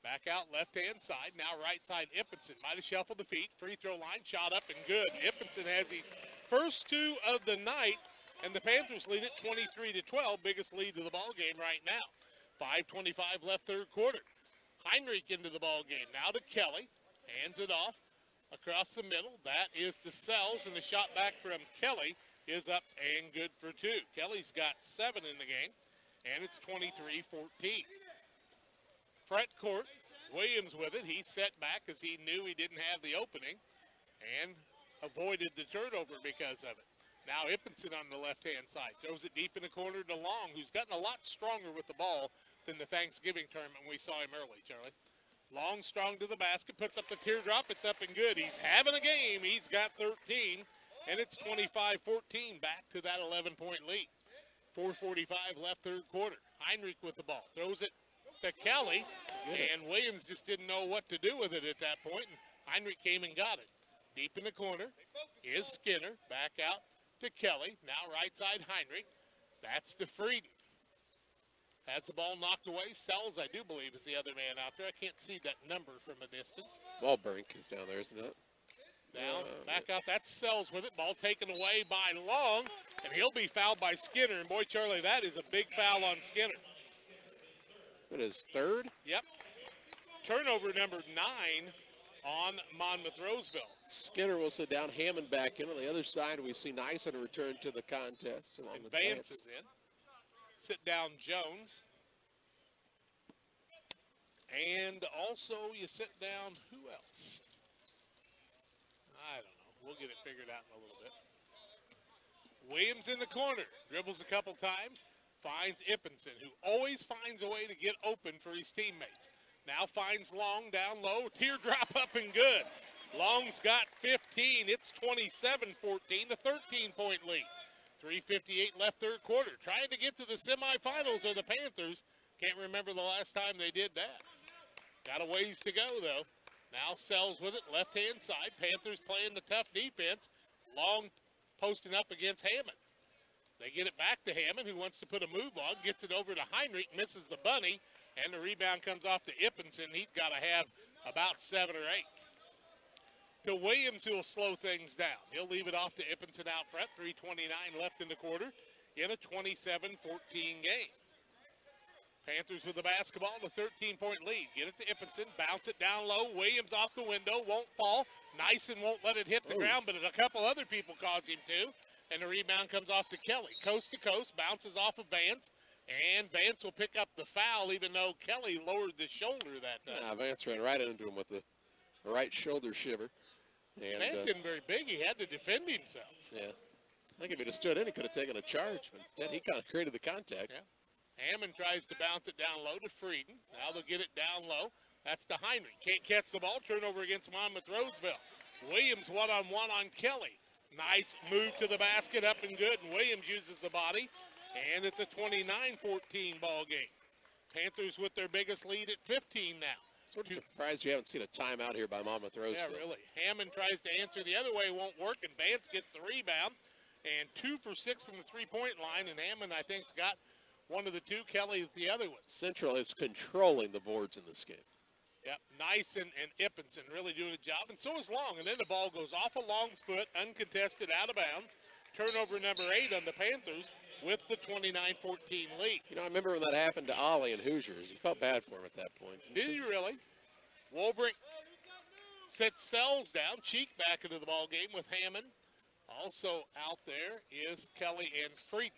Back out left-hand side, now right side Ippenson. Might have shuffled the feet, free throw line, shot up and good. Ippenson has his first 2 of the night, and the Panthers lead it 23-12, biggest lead of the ball game right now. 5:25 left third quarter. Heinrich into the ball game. Now to Kelly. Hands it off across the middle. That is to Sells, and the shot back from Kelly is up and good for 2. Kelly's got 7 in the game, and it's 23-14. front court. Williams with it. He set back because he knew he didn't have the opening and avoided the turnover because of it. Now Ippenson on the left-hand side. Throws it deep in the corner to Long, who's gotten a lot stronger with the ball than the Thanksgiving tournament when we saw him early, Charlie. Long, strong to the basket, puts up the teardrop. It's up and good. He's having a game. He's got 13, and it's 25-14, back to that 11-point lead. 4:45 left third quarter. Heinrich with the ball. Throws it to Kelly, and Williams just didn't know what to do with it at that point, and Heinrich came and got it. Deep in the corner is Skinner. Back out to Kelly. Now right side Heinrich. That's to Frieden. Has the ball knocked away. Sells, I do believe, is the other man out there. I can't see that number from a distance. Ballbrink is down there, isn't it? Down, back out. That's Sells with it. Ball taken away by Long, and he'll be fouled by Skinner. And boy, Charlie, that is a big foul on Skinner. It is third? Yep. Turnover number 9 on Monmouth Roseville. Skinner will sit down. Hammond back in. On the other side, we see Nyson return to the contest. Along with Vance is in. Sit down Jones. And also you sit down, who else? I don't know. We'll get it figured out in a little bit. Williams in the corner. Dribbles a couple times. Finds Ippenson, who always finds a way to get open for his teammates. Now finds Long down low. Teardrop up and good. Long's got 15. It's 27-14, the 13-point lead. 3:58 left third quarter. Trying to get to the semifinals of the Panthers. Can't remember the last time they did that. Got a ways to go, though. Now Sells with it, left-hand side. Panthers playing the tough defense. Long posting up against Hammond. They get it back to Hammond, who wants to put a move on. Gets it over to Heinrich, misses the bunny, and the rebound comes off to Ippenson. He's got to have about 7 or 8. To Williams, who will slow things down. He'll leave it off to Ippenson out front. 3:29 left in the quarter in a 27-14 game. Panthers with the basketball, the 13-point lead. Get it to Ippenson, bounce it down low. Williams off the window, won't fall. Nyson won't let it hit the ground, but a couple other people cause him to. And the rebound comes off to Kelly. Coast to coast, bounces off of Vance. And Vance will pick up the foul, even though Kelly lowered the shoulder that time. Yeah, Vance ran right into him with the right shoulder shiver. And, Vance isn't very big. He had to defend himself. Yeah. I think if he'd have stood in, he could have taken a charge. But instead, he kind of created the contact. Yeah. Hammond tries to bounce it down low to Frieden. Now they'll get it down low. That's to Heinrich. Can't catch the ball. Turnover against Monmouth Roseville. Williams one-on-one on Kelly. Nice move to the basket, up and good. And Williams uses the body. And it's a 29-14 ball game. Panthers with their biggest lead at 15 now. Sort of surprised you haven't seen a timeout here by Monmouth Roseville. Yeah, really. Hammond tries to answer the other way, won't work, and Vance gets the rebound. And 2 for 6 from the three-point line, and Hammond, I think, has got one of the two. Kelly the other one. Central is controlling the boards in this game. Yep, Nyson and Ippenson really doing a job, and so is Long. And then the ball goes off of Long's foot, uncontested, out of bounds. Turnover number 8 on the Panthers with the 29-14 lead. You know, I remember when that happened to Ollie and Hoosiers. You felt bad for him at that point. Did you really? Wolbrink sets Sells down. Cheek back into the ball game with Hammond. Also out there is Kelly and Frieden.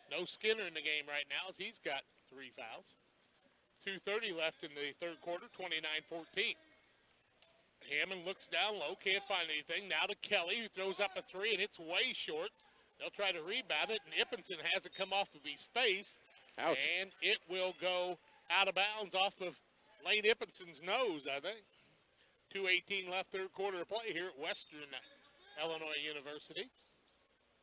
No Skinner in the game right now as he's got 3 fouls. 2:30 left in the third quarter, 29-14. Hammond looks down low, can't find anything. Now to Kelly, who throws up a 3, and it's way short. They'll try to rebound it, and Ippenson has it come off of his face. Ouch. And it will go out of bounds off of Lane Ippenson's nose, I think. 2:18 left third quarter of play here at Western Illinois University.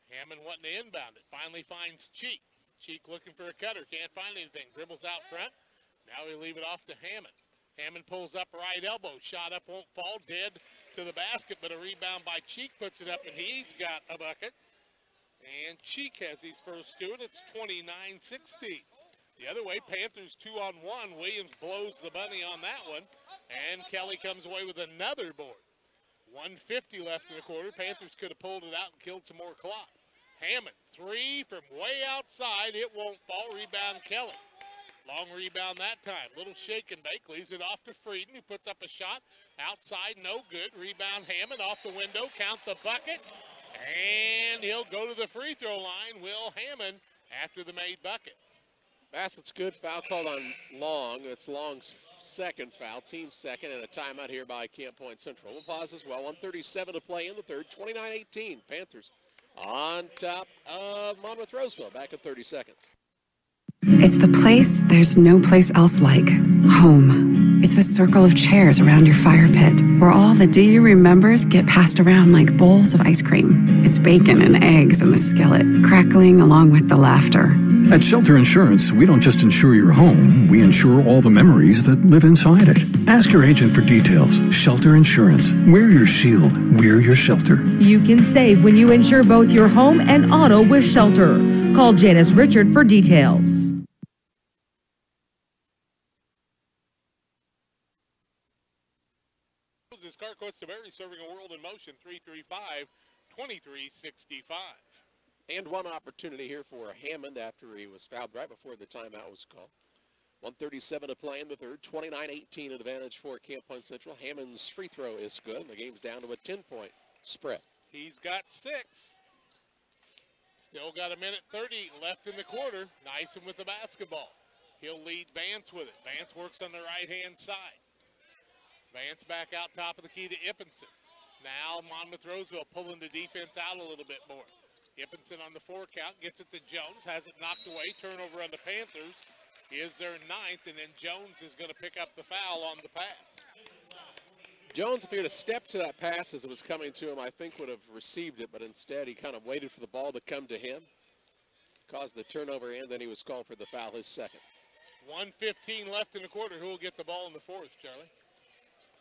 Hammond wanting to inbound it. Finally finds Cheek. Cheek looking for a cutter, can't find anything. Dribbles out front. Now we leave it off to Hammond. Hammond pulls up right elbow. Shot up, won't fall. Dead to the basket, but a rebound by Cheek puts it up, and he's got a bucket. And Cheek has his first 2, and it's 29-16. The other way, Panthers 2-on-1. Williams blows the bunny on that one, and Kelly comes away with another board. 1:50 left in the quarter. Panthers could have pulled it out and killed some more clock. Hammond, 3 from way outside. It won't fall. Rebound Kelly. Long rebound that time. Little shake and bake. Leaves it off to Frieden, who puts up a shot. Outside, no good. Rebound Hammond off the window. Count the bucket. And he'll go to the free throw line. Will Hammond after the made bucket. Bassett's good. Foul called on Long. That's Long's second foul, team second, and a timeout here by Camp Point Central. We'll pause as well. 1:37 to play in the third. 29-18. Panthers on top of Monmouth Roseville. Back in 30 seconds. It's the place there's no place else like. Home. It's the circle of chairs around your fire pit, where all the do you remembers get passed around like bowls of ice cream. It's bacon and eggs in the skillet, crackling along with the laughter. At Shelter Insurance, we don't just insure your home, we insure all the memories that live inside it. Ask your agent for details. Shelter Insurance. We're your shield. We're your shelter. You can save when you insure both your home and auto with Shelter. Call Janice Richard for details. Carquest Tavares serving a world in motion, 335-2365. And one opportunity here for Hammond after he was fouled right before the timeout was called. 1:37 to play in the third, 29-18 advantage for Camp Point Central. Hammond's free throw is good, and the game's down to a 10-point spread. He's got 6. Still got a minute 30 left in the quarter. Nyson with the basketball. He'll lead Vance with it. Vance works on the right-hand side. Vance back out top of the key to Ippenson. Now Monmouth Roseville pulling the defense out a little bit more. Ippenson on the 4 count, gets it to Jones, has it knocked away. Turnover on the Panthers is their 9th, and then Jones is going to pick up the foul on the pass. Jones, if he had a step to that pass as it was coming to him, I think would have received it, but instead he kind of waited for the ball to come to him. Caused the turnover, and then he was called for the foul, his second. 1:15 left in the quarter. Who will get the ball in the fourth, Charlie?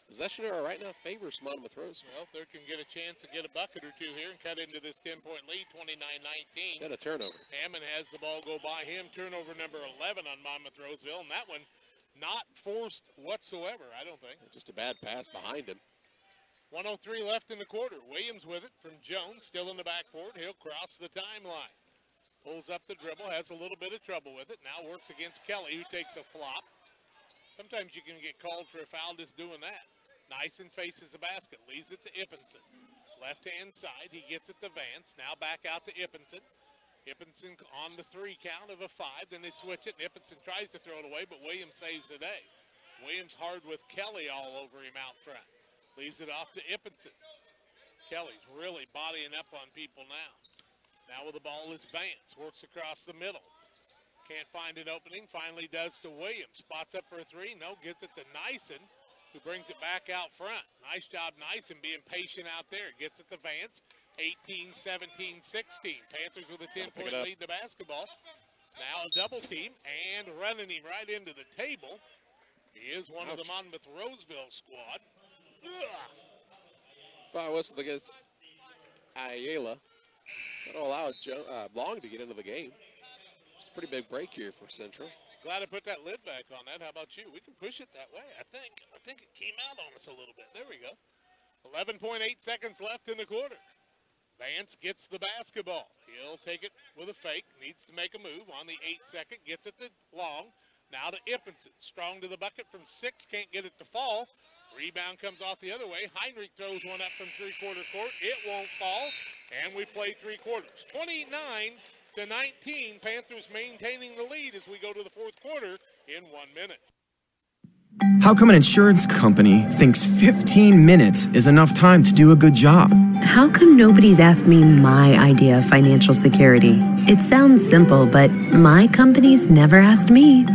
Possession error right now favors Monmouth Roseville. Well, if they can get a chance to get a bucket or two here and cut into this 10-point lead, 29-19. Then a turnover. Hammond has the ball go by him. Turnover number 11 on Monmouth Roseville, and that one not forced whatsoever, I don't think. Just a bad pass behind him. 1:03 left in the quarter. Williams with it from Jones, still in the backcourt. He'll cross the timeline. Pulls up the dribble, has a little bit of trouble with it. Now works against Kelly, who takes a flop. Sometimes you can get called for a foul just doing that. Nyson faces the basket, leaves it to Ippenson. Left-hand side, he gets it to Vance. Now back out to Ippenson. Ippenson on the 3 count of a 5. Then they switch it, and Ippenson tries to throw it away, but Williams saves the day. Williams hard with Kelly all over him out front. Leaves it off to Ippenson. Kelly's really bodying up on people now. Now with the ball is Vance. Works across the middle. Can't find an opening. Finally does to Williams. Spots up for a 3. No, gets it to Nyson, who brings it back out front. Nice job, Nyson, being patient out there. Gets it to Vance. 18-17-16. Panthers with a 10-point lead in the basketball. Now a double team and running him right into the table. He is one of the Monmouth Roseville squad. Foul whistle against Ayala. That'll allow Long to get into the game. It's a pretty big break here for Central. Glad I put that lid back on that. How about you? We can push it that way, I think. I think it came out on us a little bit. There we go. 11.8 seconds left in the quarter. Vance gets the basketball. He'll take it with a fake. Needs to make a move on the 8-second. Gets it to Long. Now to Ippenson. Strong to the bucket from 6. Can't get it to fall. Rebound comes off the other way. Heinrich throws one up from 3-quarter court. It won't fall. And we play 3 quarters. 29-19. Panthers maintaining the lead as we go to the 4th quarter in 1 minute. How come an insurance company thinks 15 minutes is enough time to do a good job? How come nobody's asked me my idea of financial security? It sounds simple, but my company's never asked me.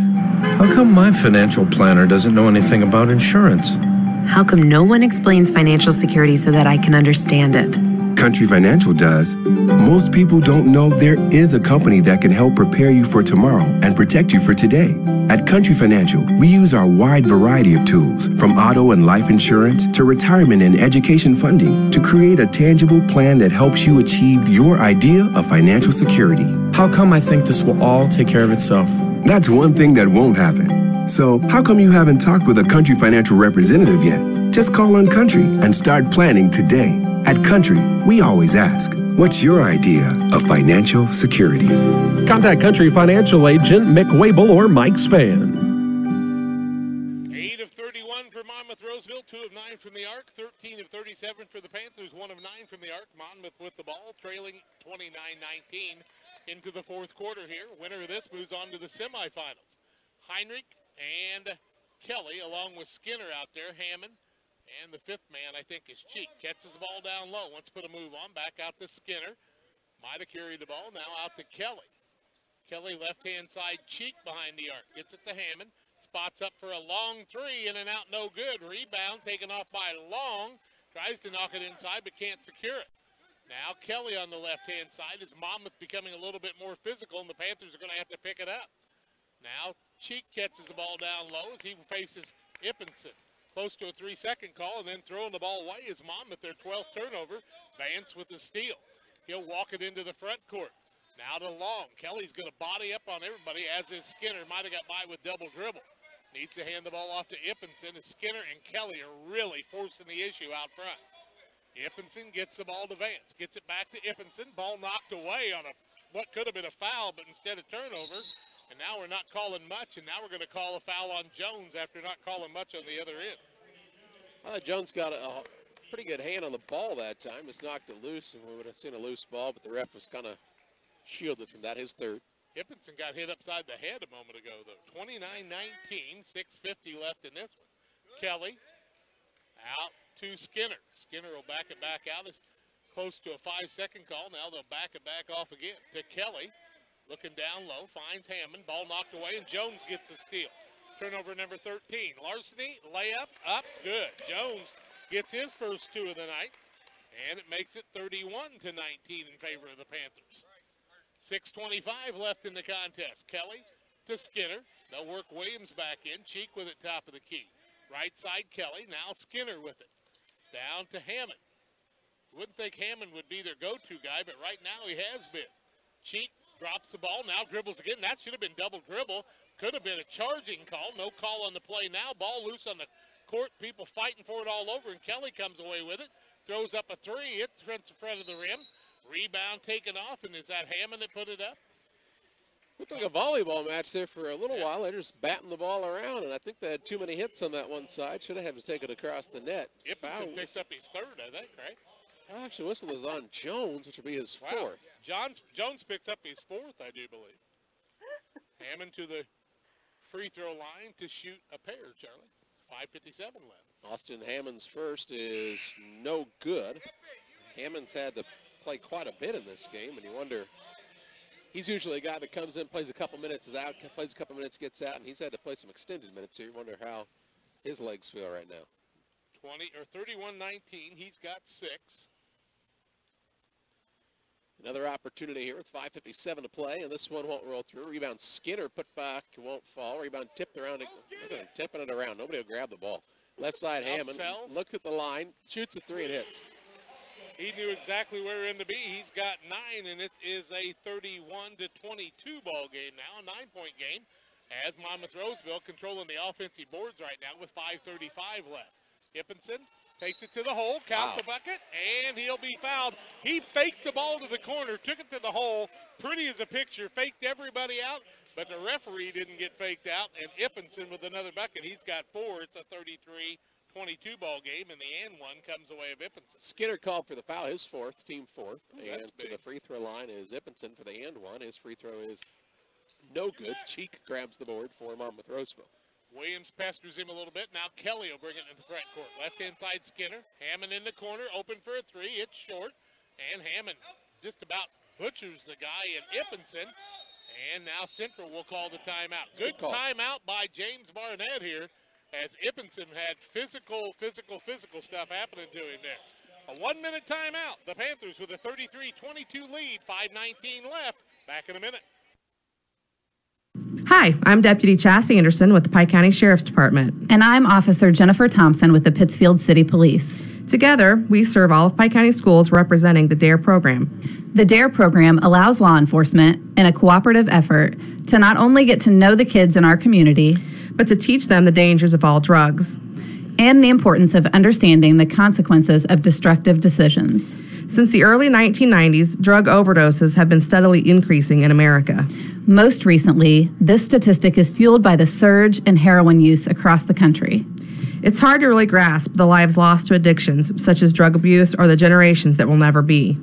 How come my financial planner doesn't know anything about insurance? How come no one explains financial security so that I can understand it? Country Financial does. Most people don't know there is a company that can help prepare you for tomorrow and protect you for today. At Country Financial, we use our wide variety of tools, from auto and life insurance to retirement and education funding, to create a tangible plan that helps you achieve your idea of financial security. How come I think this will all take care of itself? That's one thing that won't happen. So, how come you haven't talked with a Country Financial representative yet? Just call on Country and start planning today. At Country, we always ask, what's your idea of financial security? Contact Country Financial Agent Mick Wabel or Mike Spann. 8 of 31 for Monmouth Roseville, 2 of 9 from the arc, 13 of 37 for the Panthers, 1 of 9 from the arc. Monmouth with the ball, trailing 29-19 into the fourth quarter here. Winner of this moves on to the semifinals. Heinrich and Kelly, along with Skinner out there. Hammond, and the fifth man, I think, is Cheek. Catches the ball down low. Wants to put a move on. Back out to Skinner. Might have carried the ball. Now out to Kelly. Kelly left-hand side, Cheek behind the arc. Gets it to Hammond. Spots up for a long three, in and out, no good. Rebound taken off by Long. Tries to knock it inside, but can't secure it. Now Kelly on the left-hand side. Is Monmouth becoming a little bit more physical, and the Panthers are going to have to pick it up. Now Cheek catches the ball down low as he faces Ippenson. Close to a 3-second call, and then throwing the ball away is Monmouth, their 12th turnover. Vance with the steal. He'll walk it into the front court. Now to Long. Kelly's going to body up on everybody, as is Skinner. Might have got by with double dribble. Needs to hand the ball off to Ippenson, as Skinner and Kelly are really forcing the issue out front. Ippenson gets the ball to Vance. Gets it back to Ippenson. Ball knocked away on what could have been a foul, but instead of turnover. And now we're not calling much, and now we're going to call a foul on Jones after not calling much on the other end. Jones got a pretty good hand on the ball that time. Just knocked it loose, and we would have seen a loose ball, but the ref was kind of shielded from that, his third. Ippenson got hit upside the head a moment ago, though. 29-19, 6:50 left in this one. Kelly out to Skinner. Skinner will back it back out. It's close to a 5-second call. Now they'll back it back off again to Kelly. Looking down low, finds Hammond. Ball knocked away, and Jones gets the steal. Turnover number 13. Larceny, layup, up, good. Jones gets his first two of the night, and it makes it 31-19 in favor of the Panthers. 6:25 left in the contest. Kelly to Skinner. They'll work Williams back in. Cheek with it top of the key. Right side Kelly. Now Skinner with it. Down to Hammond. Wouldn't think Hammond would be their go-to guy, but right now he has been. Cheek drops the ball. Now dribbles again. That should have been double dribble. Could have been a charging call. No call on the play now. Ball loose on the court. People fighting for it all over, and Kelly comes away with it. Throws up a three. It's in front of the rim. Rebound taken off, and is that Hammond that put it up? Looked like a volleyball match there for a little while. They're just batting the ball around, and I think they had too many hits on that one side. Should have had to take it across the net. Ippenson picks up his third, I think, right? Actually, whistle is on Jones, which will be his fourth. Jones picks up his fourth, I do believe. Hammond to the free throw line to shoot a pair, Charlie. 5:57 left. Austin Hammond's first is no good. Hammond's had to play quite a bit in this game, and you wonder, he's usually a guy that comes in, plays a couple minutes, is out, plays a couple minutes, gets out, and he's had to play some extended minutes here. You wonder how his legs feel right now. 31-19, he's got 6. Another opportunity here with 5:57 to play, and this one won't roll through. Rebound Skinner put back, won't fall. Rebound tipped around, tipping it around. Nobody will grab the ball. Left side Hammond, look at the line, shoots a three and hits. He knew exactly where in to be. He's got 9, and it is a 31-22 ball game now, a 9-point game, as Monmouth Roseville controlling the offensive boards right now with 5:35 left. Ippenson takes it to the hole, counts the bucket, and he'll be fouled. He faked the ball to the corner, took it to the hole, pretty as a picture, faked everybody out, but the referee didn't get faked out, and Ippenson with another bucket. He's got 4. It's a 33-22 ball game, and the and one comes away of Ippenson. Skinner called for the foul, his fourth, team fourth, and to big. the free throw line is Ippenson for the and one. His free throw is no good. Cheek grabs the board for Monmouth Roseville. Williams pesters him a little bit. Now Kelly will bring it into the front court. Left-hand side Skinner. Hammond in the corner, open for a three. It's short, and Hammond just about butchers the guy in Ippenson. And now Central will call the timeout. Good timeout by James Barnett here, as Ippenson had physical stuff happening to him there. A 1-minute timeout. The Panthers with a 33-22 lead. 5:19 left. Back in a minute. Hi, I'm Deputy Chassie Anderson with the Pike County Sheriff's Department. And I'm Officer Jennifer Thompson with the Pittsfield City Police. Together, we serve all of Pike County schools representing the DARE program. The DARE program allows law enforcement in a cooperative effort to not only get to know the kids in our community, but to teach them the dangers of all drugs and the importance of understanding the consequences of destructive decisions. Since the early 1990s, drug overdoses have been steadily increasing in America. Most recently, this statistic is fueled by the surge in heroin use across the country. It's hard to really grasp the lives lost to addictions, such as drug abuse or the generations that will never be.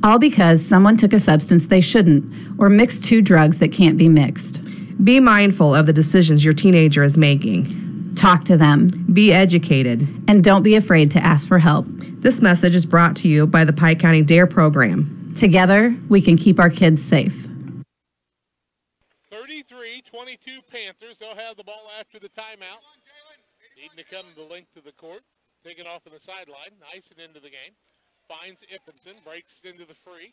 All because someone took a substance they shouldn't or mixed two drugs that can't be mixed. Be mindful of the decisions your teenager is making. Talk to them. Be educated. And don't be afraid to ask for help. This message is brought to you by the Pike County DARE program. Together, we can keep our kids safe. 33-22 Panthers. They'll have the ball after the timeout. Needing to come the length of the court. Taking off on the sideline. Nice and into the game. Finds Ippinson. Breaks into the free.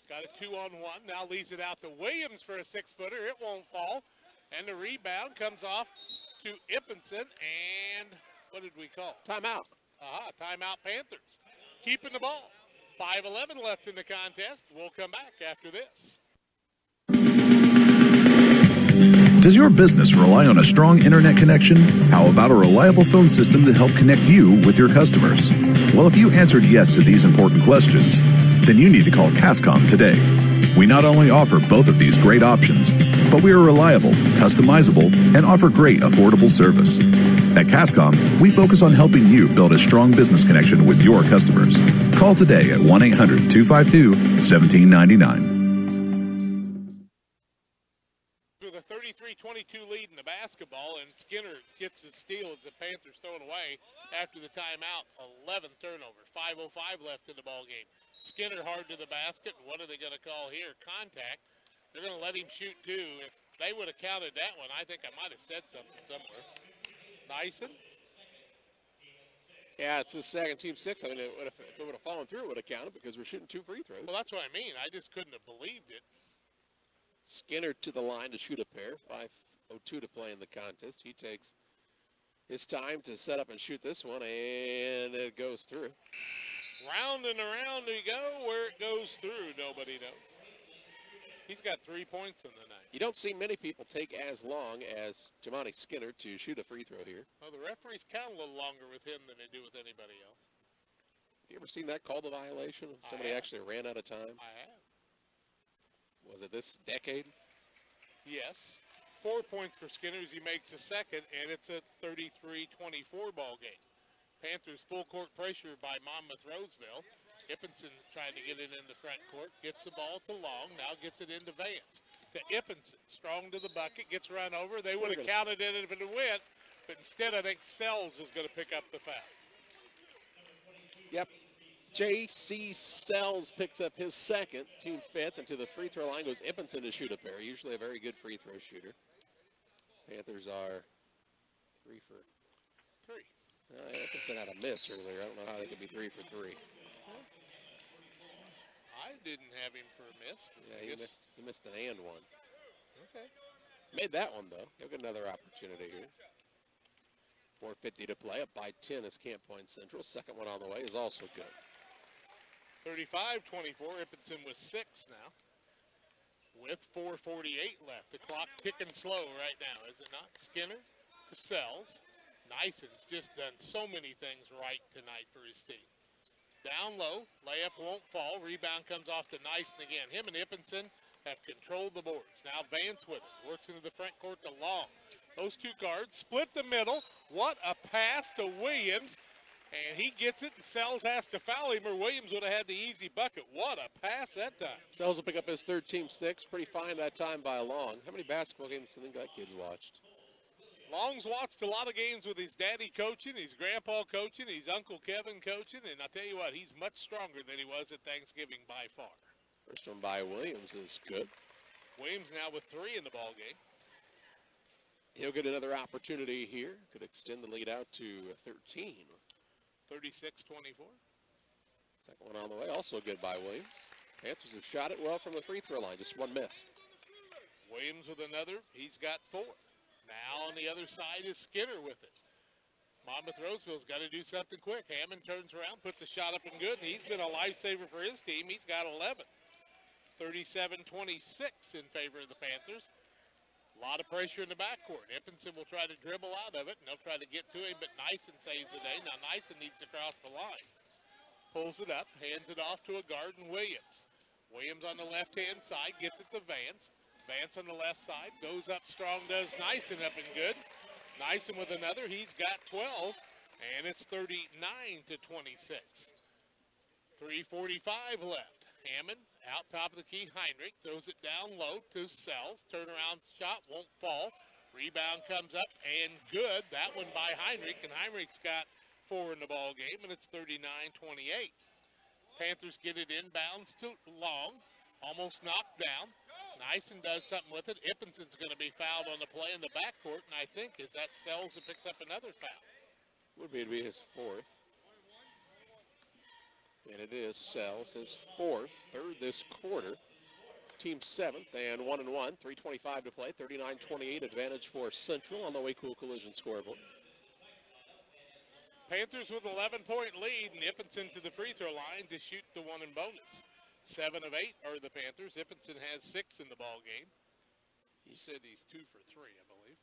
Got a 2-on-1. Now leaves it out to Williams for a 6-footer. It won't fall. And the rebound comes off to Ippinson. And what did we call? Timeout. Timeout Panthers. Keeping the ball. 5:11 left in the contest. We'll come back after this. Does your business rely on a strong internet connection? How about a reliable phone system to help connect you with your customers? Well, if you answered yes to these important questions, then you need to call Cascom today. We not only offer both of these great options, but we are reliable, customizable, and offer great affordable service. At Cascom, we focus on helping you build a strong business connection with your customers. Call today at 1-800-252-1799. With a 33-22 lead in the basketball, and Skinner gets his steal as the Panthers throw it away after the timeout. 11 turnovers, 5:05 left in the ball game. Skinner hard to the basket. What are they going to call here? Contact. They're going to let him shoot two. If they would have counted that one, I think I might have said something somewhere. Nyson. Yeah, it's his second, team 6. I mean, if it would have fallen through, it would have counted because we're shooting 2 free throws. Well, that's what I mean. I just couldn't have believed it. Skinner to the line to shoot a pair. 5:02 to play in the contest. He takes his time to set up and shoot this one, and it goes through. Round and around we go. Where it goes through, nobody knows. He's got 3 points in the night. You don't see many people take as long as Jamani Skinner to shoot a free throw here. Well, the referees count a little longer with him than they do with anybody else. Have you ever seen that called a violation? Somebody actually ran out of time? I have. Was it this decade? Yes. 4 points for Skinner as he makes the second, and it's a 33-24 ball game. Panthers full court pressure by Monmouth Roseville. Ippinson trying to get it in the front court. Gets the ball to Long. Now gets it into Vance. To Ippinson. Strong to the bucket. Gets run over. They would have counted it if it went. But instead, I think Sells is going to pick up the foul. Yep. J.C. Sells picks up his second, team 5th, and to the free throw line goes Ippinson to shoot a pair. Usually a very good free throw shooter. Panthers are 3 for 3. Ippinson had a miss earlier. I don't know how they could be 3 for 3. I didn't have him for a miss. Yeah, he missed an and one. Okay. Made that one, though. He'll get another opportunity here. 4:50 to play. Up by 10 is Camp Point Central. Second one on the way is also good. 35-24. Ippinson with 6 now. With 4:48 left. The clock ticking slow right now, is it not? Skinner to Sells. Nyson's just done so many things right tonight for his team. Down low, layup won't fall. Rebound comes off to Nyson again. Him and Ippinson have controlled the boards. Now Vance with it. Works into the front court to Long. Those two guards split the middle. What a pass to Williams. And he gets it, and Sells has to foul him, or Williams would have had the easy bucket. What a pass that time. Sells will pick up his third, team 6. Pretty fine that time by Long. How many basketball games do you think that kid's watched? Long's watched a lot of games with his daddy coaching, his grandpa coaching, his Uncle Kevin coaching, and I'll tell you what, he's much stronger than he was at Thanksgiving by far. First one by Williams is good. Williams now with 3 in the ball game. He'll get another opportunity here. Could extend the lead out to 13. 36-24. Second one on the way, also good by Williams. Panthers have shot it well from the free throw line, just one miss. Williams with another, he's got 4. Now on the other side is Skinner with it. Monmouth Roseville's got to do something quick. Hammond turns around, puts a shot up and good, and he's been a lifesaver for his team. He's got 11. 37-26 in favor of the Panthers. A lot of pressure in the backcourt. Ippinson will try to dribble out of it, and they'll try to get to him, but Nyson saves the day. Now Nyson needs to cross the line. Pulls it up, hands it off to a guard in Williams. Williams on the left-hand side, gets it to Vance. Vance on the left side, goes up strong, does Nyson up and good. Nyson with another, he's got 12, and it's 39-26. 3:45 left. Hammond out top of the key. Heinrich throws it down low to Sells. Turnaround shot won't fall. Rebound comes up and good. That one by Heinrich, and Heinrich's got 4 in the ball game, and it's 39-28. Panthers get it inbounds to Long. Almost knocked down. Nyson does something with it. Ippenson's going to be fouled on the play in the backcourt, and I think is that Sells that picks up another foul. Would be his 4th. And it is Sells, his 4th, 3rd this quarter. Team 7th and 1-1, 3:25 to play, 39-28 advantage for Central on the Waco Collision scoreboard. Panthers with 11-point lead, and Ippenson to the free throw line to shoot the 1 and bonus. 7 of 8 are the Panthers. Ippenson has 6 in the ball game. He said he's 2 for 3, I believe.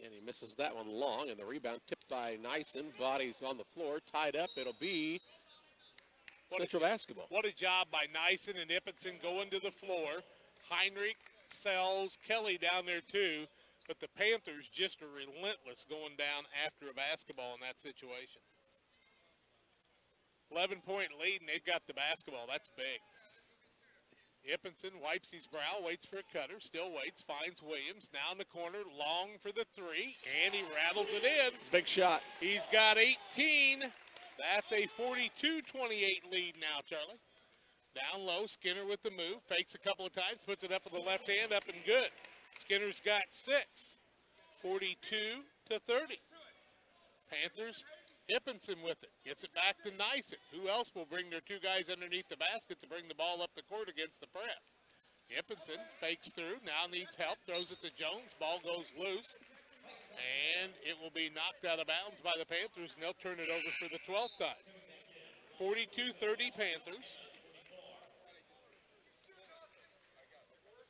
And he misses that one long, and the rebound tipped by Nyson. Body's on the floor, tied up. It'll be Central basketball. What a job by Nyson and Ippenson going to the floor. Heinrich, Sells, Kelly down there too, but the Panthers just are relentless going down after a basketball in that situation. 11-point lead, and they've got the basketball. That's big. Ippenson wipes his brow, waits for a cutter, still waits, finds Williams. Now in the corner, Long for the 3, and he rattles it in. It's a big shot. He's got 18. That's a 42-28 lead now, Charlie. Down low, Skinner with the move, fakes a couple of times, puts it up with the left hand, up and good. Skinner's got 6, 42-30. Panthers, Ippenson with it, gets it back to Nyson. Who else will bring their 2 guys underneath the basket to bring the ball up the court against the press? Ippenson fakes through, now needs help, throws it to Jones, ball goes loose, and it will be knocked out of bounds by the Panthers, and they'll turn it over for the 12th time. 42-30 Panthers.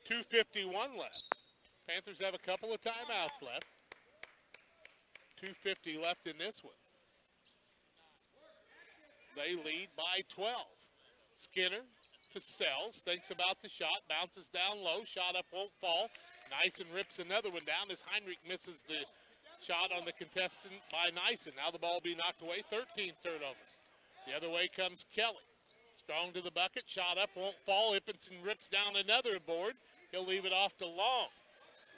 2:51 left. Panthers have a couple of timeouts left. 2:50 left in this one. They lead by 12. Skinner to Sells, thinks about the shot, bounces down low, shot up won't fall. Nyson rips another one down as Heinrich misses the shot on the contestant by Nyson. Now the ball will be knocked away, 13th turnover. The other way comes Kelly. Strong to the bucket, shot up won't fall. Ippenson rips down another board. He'll leave it off to Long.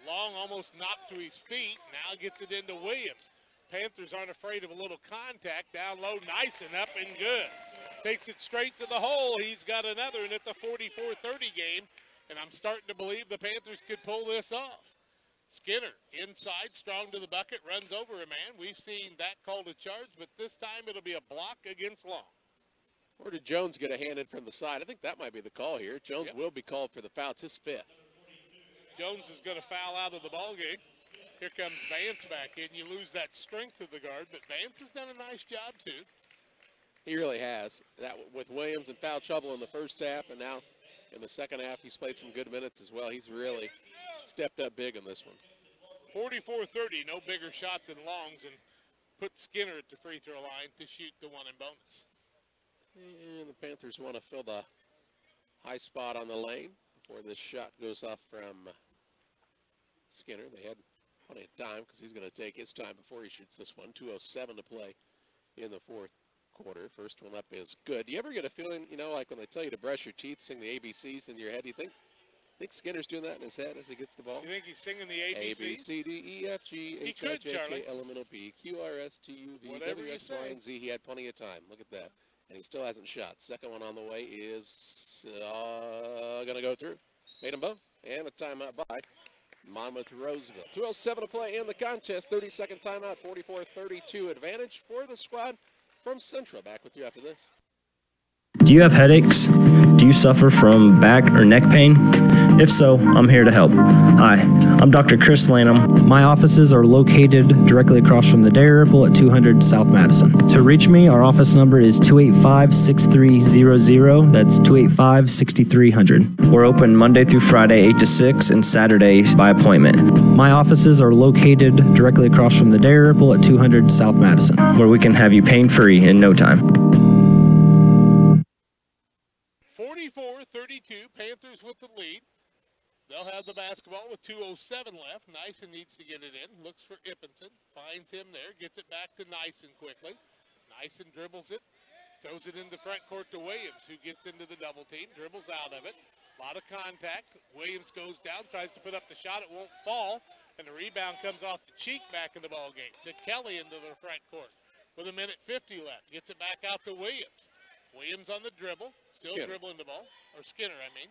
Long almost knocked to his feet, now gets it into Williams. Panthers aren't afraid of a little contact. Down low, Nyson up and good. Takes it straight to the hole. He's got another, and it's a 44-30 game. And I'm starting to believe the Panthers could pull this off. Skinner inside, strong to the bucket, runs over a man. We've seen that called a charge, but this time it'll be a block against Long. Or did Jones get a hand in from the side? I think that might be the call here. Jones will be called for the foul. It's his 5th. Jones is going to foul out of the ball game. Here comes Vance back in. You lose that strength of the guard, but Vance has done a nice job too. He really has. That with Williams in foul trouble in the first half, and now in the second half he's played some good minutes as well. He's really stepped up big in this one. 44-30, no bigger shot than Long's, and put Skinner at the free throw line to shoot the 1 and bonus. And the Panthers want to fill the high spot on the lane before this shot goes off from Skinner. They had plenty of time because he's going to take his time before he shoots this one. 2:07 to play in the 4th quarter. First one up is good. Do you ever get a feeling, you know, like when they tell you to brush your teeth, sing the ABCs in your head? Do you think Skinner's doing that in his head as he gets the ball? You think he's singing the ABCs? A, B, C, D, E, F, G, H, I, J, K, L, M, N, O, P, Q, R, S, T, U, V, W, X, Y, and Z. He had plenty of time. Look at that. And he still hasn't shot. Second one on the way is going to go through. Made them both. And a timeout by Monmouth Roseville. 2:07 to play in the contest. 30-second timeout. 44-32 advantage for the squad from Central. Back with you after this. Do you have headaches? Do you suffer from back or neck pain? If so, I'm here to help. Hi, I'm Dr. Chris Lanham. My offices are located directly across from the Dairy Ripple at 200 South Madison. To reach me, our office number is 285-6300. That's 285-6300. We're open Monday through Friday, 8 to 6, and Saturdays by appointment. My offices are located directly across from the Dairy Ripple at 200 South Madison, where we can have you pain-free in no time. 44-32, Panthers with the lead. They'll have the basketball with 2:07 left. Nyson needs to get it in. Looks for Ippenson. Finds him there. Gets it back to Nyson quickly. Nyson dribbles it. Throws it in the front court to Williams, who gets into the double team, dribbles out of it. A lot of contact. Williams goes down, tries to put up the shot. It won't fall. And the rebound comes off the cheek back in the ball game to Kelly into the front court with 1:50 left. Gets it back out to Williams. Williams on the dribble, still dribbling the ball, or Skinner, I mean.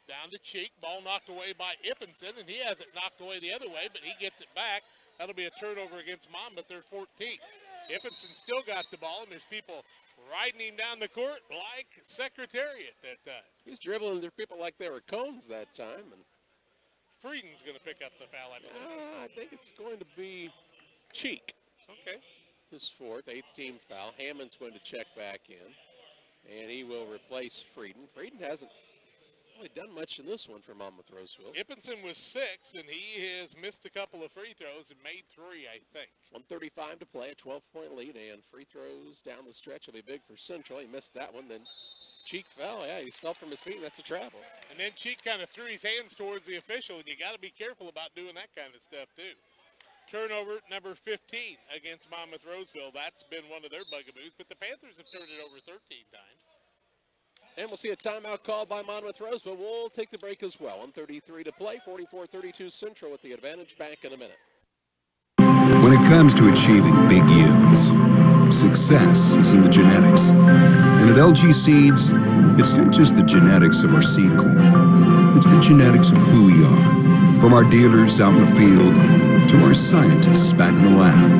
Down to Cheek, ball knocked away by Ippenson, and he has it knocked away the other way, but he gets it back. That'll be a turnover against Monmouth, their 14th. Ippenson still got the ball, and there's people riding him down the court like Secretariat that time. He's dribbling through people like they were cones that time. And Frieden's going to pick up the foul, I believe. I think it's going to be Cheek. Okay. His 4th, 8th team foul. Hammond's going to check back in, and he will replace Frieden. Frieden hasn't really done much in this one for Monmouth Roseville. Ippenson was 6, and he has missed a couple of free throws and made 3, I think. 1:35 to play, a 12-point lead, and free throws down the stretch will be big for Central. He missed that one, then Cheek fell. Yeah, he fell from his feet, and that's a travel. And then Cheek kind of threw his hands towards the official, and you got to be careful about doing that kind of stuff, too. Turnover number 15 against Monmouth Roseville. That's been one of their bugaboos, but the Panthers have turned it over 13 times. And we'll see a timeout called by Monmouth Roseville. We'll take the break as well. 1:33 to play, 44-32 Central with the advantage. Back in a minute. When it comes to achieving big yields, success is in the genetics. And at LG Seeds, it's not just the genetics of our seed corn. It's the genetics of who we are. From our dealers out in the field to our scientists back in the lab.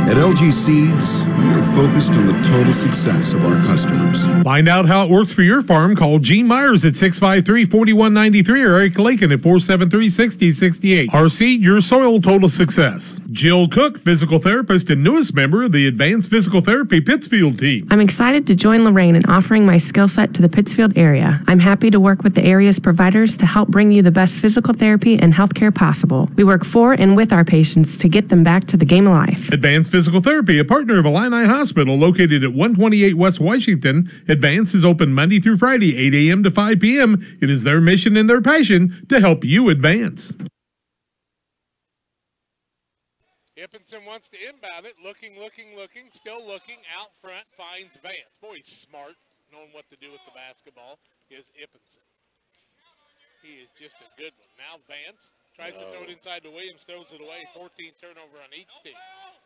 At LG Seeds, we are focused on the total success of our customers. Find out how it works for your farm. Call Gene Myers at 653-4193 or Eric Lakin at 473-6068. RC, your soil total success. Jill Cook, physical therapist and newest member of the Advanced Physical Therapy Pittsfield team. I'm excited to join Lorraine in offering my skill set to the Pittsfield area. I'm happy to work with the area's providers to help bring you the best physical therapy and healthcare possible. We work for and with our patients to get them back to the game of life. Advanced Physical Therapy, a partner of Illini Hospital located at 128 West Washington. Advance is open Monday through Friday, 8 a.m. to 5 p.m. It is their mission and their passion to help you advance. Ippenson wants to inbound it, looking, still looking, out front, finds Vance. Boy, he's smart, knowing what to do with the basketball, is Ippenson. He is just a good one. Now Vance tries to throw it inside to Williams, throws it away, 14th turnover on each team.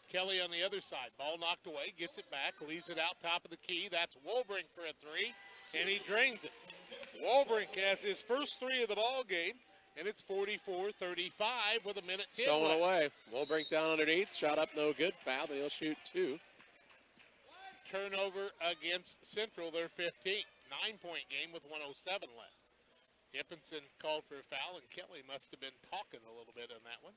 Kelly on the other side, ball knocked away, gets it back, leaves it out top of the key. That's Wolbrink for a 3, and he drains it. Wolbrink has his first 3 of the ball game, and it's 44-35 with 1:10 left. Stolen away. Wolbrink down underneath, shot up no good, foul, and he'll shoot 2. Turnover against Central, their 15th. 9-point game with 1:07 left. Ippenson called for a foul, and Kelly must have been talking a little bit on that one.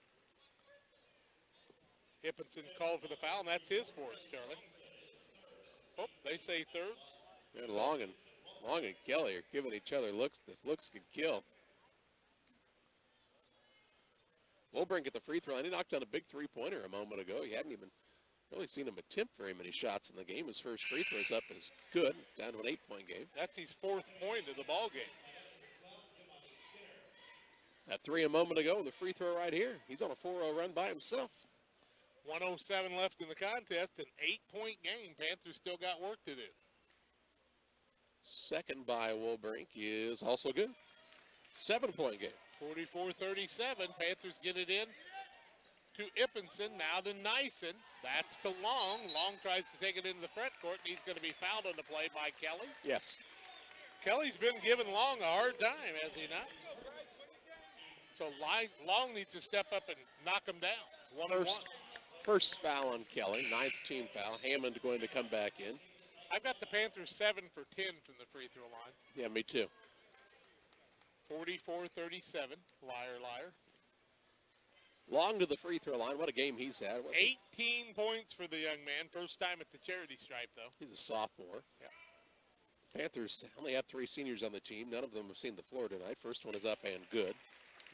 Ippenson called for the foul, and that's his 4th, Charlie. Oh, they say 3rd. And Long and Kelly are giving each other looks that looks could kill. Wolbrink at the free throw line. He knocked down a big 3-pointer a moment ago. He hadn't even really seen him attempt very many shots in the game. His first free throw's up is good. It's down to an 8-point game. That's his 4th point of the ball game. That 3 a moment ago, the free throw right here. He's on a 4-0 run by himself. 1:07 left in the contest, an 8-point game. Panthers still got work to do. Second by Wolbrink is also good. 7-point game. 44-37. Panthers get it in to Ippenson. Now to Nyson. That's to Long. Long tries to take it into the front court, and he's going to be fouled on the play by Kelly. Yes. Kelly's been giving Long a hard time, has he not? So Long needs to step up and knock him down. 1-1. First foul on Kelly, 9th team foul. Hammond going to come back in. I've got the Panthers 7 for 10 from the free throw line. Yeah, me too. 44-37. Liar. Long to the free throw line. What a game he's had. 18 points for the young man. First time at the charity stripe, though. He's a sophomore. Yeah. Panthers only have 3 seniors on the team. None of them have seen the floor tonight. First one is up and good.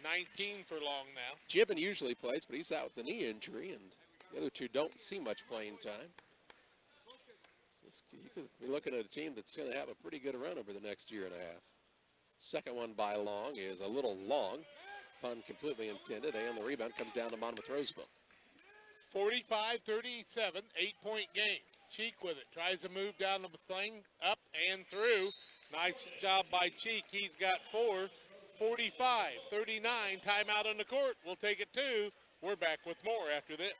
19 for Long now. Gibbon usually plays, but he's out with a knee injury, and the other 2 don't see much playing time. So you could be looking at a team that's going to have a pretty good run over the next year and a half. Second one by Long is a little long. Pun completely intended, and the rebound comes down to Monmouth Roseville. 45-37, 8-point game. Cheek with it, tries to move down the thing, up and through. Nice job by Cheek. He's got 4. 45-39, timeout on the court. We'll take it 2. We're back with more after this.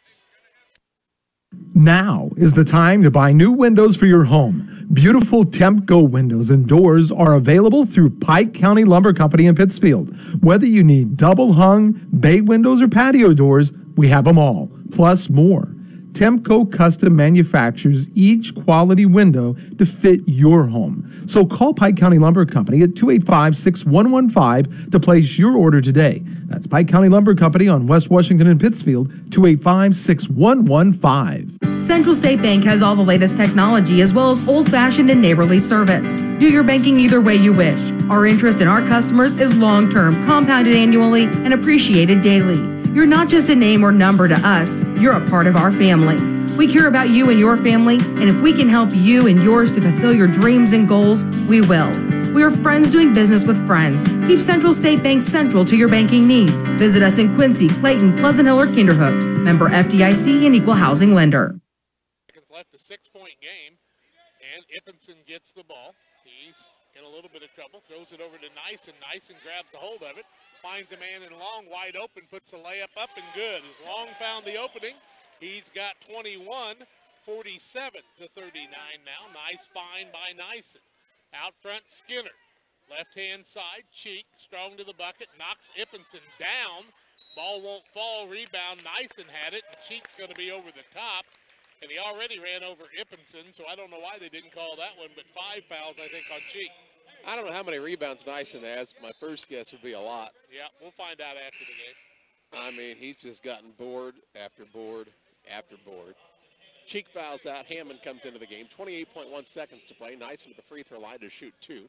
Now is the time to buy new windows for your home. Beautiful Temco windows and doors are available through Pike County Lumber Company in Pittsfield. Whether you need double hung, bay windows, or patio doors, we have them all, plus more. Temco custom manufactures each quality window to fit your home. So call Pike County Lumber Company at 285-6115 to place your order today. That's Pike County Lumber Company on West Washington and Pittsfield, 285-6115. Central State Bank has all the latest technology as well as old-fashioned and neighborly service. Do your banking either way you wish. Our interest in our customers is long-term, compounded annually, and appreciated daily. You're not just a name or number to us, you're a part of our family. We care about you and your family, and if we can help you and yours to fulfill your dreams and goals, we will. We are friends doing business with friends. Keep Central State Bank central to your banking needs. Visit us in Quincy, Clayton, Pleasant Hill, or Kinderhook. Member FDIC and Equal Housing Lender. Seconds left, a 6-point game, and Ippinson gets the ball. He's in a little bit of trouble, throws it over to Nyson. Nyson grabs a hold of it. Finds a man in Long, wide open, puts the layup up and good. As Long found the opening, he's got 21, 47-39 now. Nice find by Nyson. Out front, Skinner. Left-hand side, Cheek, strong to the bucket, knocks Ippinson down. Ball won't fall, rebound. Nyson had it, and Cheek's going to be over the top. And he already ran over Ippinson, so I don't know why they didn't call that one, but 5 fouls, I think, on Cheek. I don't know how many rebounds Nyson has. My first guess would be a lot. Yeah, we'll find out after the game. I mean, he's just gotten board after board after board. Cheek fouls out. Hammond comes into the game. 28.1 seconds to play. Nyson at the free throw line to shoot 2.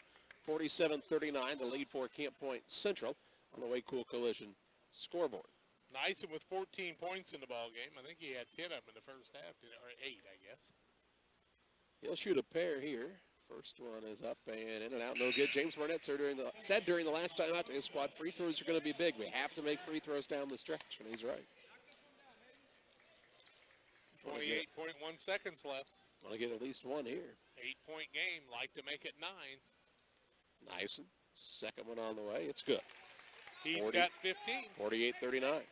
47-39, the lead for Camp Point Central on the Way Cool Collision scoreboard. Nyson with 14 points in the ball game. I think he had 10 of them in the first half, or 8, I guess. He'll shoot a pair here. First one is up and in and out, no good. James Burnett said during the last time out to his squad, free throws are going to be big. We have to make free throws down the stretch, and he's right. 28.1 seconds left. Want to get at least one here. 8-point game, like to make it 9. Nyson, second one on the way. It's good. He's got 15. 48-39.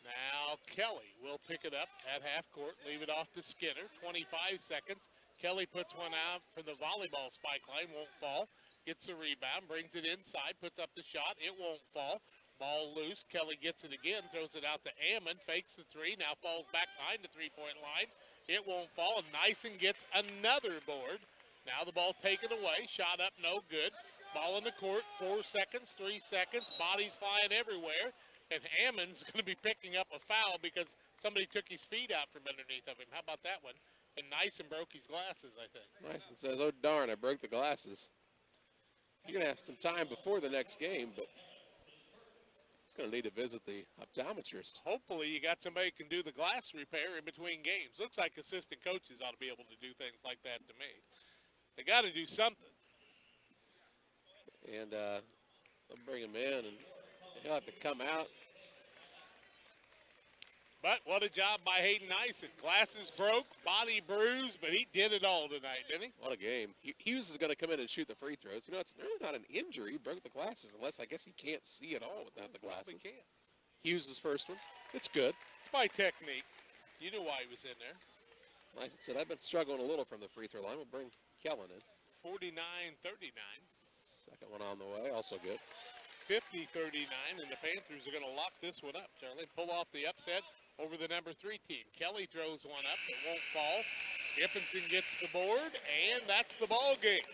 Now Kelly will pick it up at half court, leave it off to Skinner. 25 seconds. Kelly puts one out for the volleyball spike line, won't fall. Gets the rebound, brings it inside, puts up the shot, it won't fall. Ball loose, Kelly gets it again, throws it out to Ammon, fakes the 3, now falls back behind the 3-point line. It won't fall, and Nyson gets another board. Now the ball taken away, shot up, no good. Ball in the court, 4 seconds, 3 seconds, bodies flying everywhere. And Ammon's going to be picking up a foul because somebody took his feet out from underneath of him. How about that one? And Nyson broke his glasses, I think. Nyson says, oh, darn, I broke the glasses. He's going to have some time before the next game, but he's going to need to visit the optometrist. Hopefully you got somebody who can do the glass repair in between games. Looks like assistant coaches ought to be able to do things like that to me. They got to do something. And they'll bring him in, and he'll have to come out. But what a job by Hayden Nyson. Glasses broke, body bruised, but he did it all tonight, didn't he? What a game. Hughes is going to come in and shoot the free throws. You know, it's really not an injury. He broke the glasses, unless I guess he can't see at all without the glasses. He can't. Hughes' first one. It's good. It's by technique. You knew why he was in there. Nyson said, I've been struggling a little from the free throw line. We'll bring Kellen in. 49-39. Second one on the way, also good. 50-39, and the Panthers are going to lock this one up, Charlie. Pull off the upset over the number 3 team. Kelly throws one up. It won't fall. Ippinson gets the board, and that's the ball game.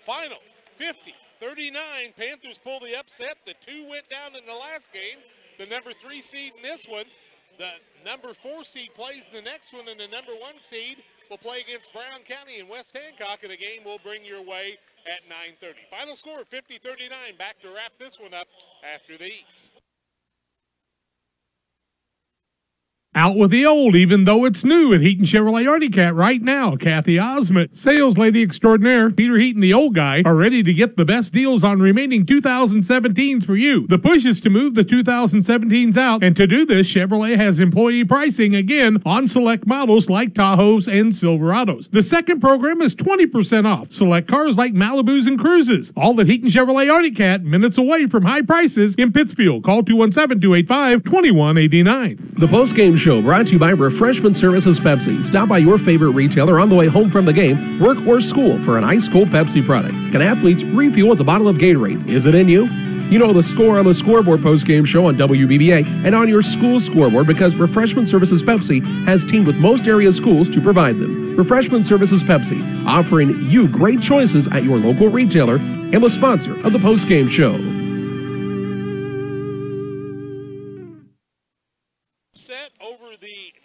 Final, 50-39. Panthers pull the upset. The 2 went down in the last game. The number 3 seed in this one. The number 4 seed plays the next one, and the number 1 seed will play against Brown County and West Hancock, and the game will bring your way at 9:30. Final score, 50-39. Back to wrap this one up after these. Out with the old, even though it's new at Heaton Chevrolet Artie Cat right now. Kathy Osment, sales lady extraordinaire, Peter Heaton, the old guy, are ready to get the best deals on remaining 2017s for you. The push is to move the 2017s out, and to do this, Chevrolet has employee pricing again on select models like Tahoes and Silverados. The second program is 20% off select cars like Malibus and Cruises. All at Heaton Chevrolet Artie Cat, minutes away from high prices in Pittsfield. Call 217-285-2189. The post-game show brought to you by Refreshment Services Pepsi. Stop by your favorite retailer on the way home from the game, work, or school for an ice-cold Pepsi product. Can athletes refuel with a bottle of Gatorade? Is it in you? You know the score on the Scoreboard post-game show on WBBA and on your school scoreboard because Refreshment Services Pepsi has teamed with most area schools to provide them. Refreshment Services Pepsi, offering you great choices at your local retailer and the sponsor of the post-game show.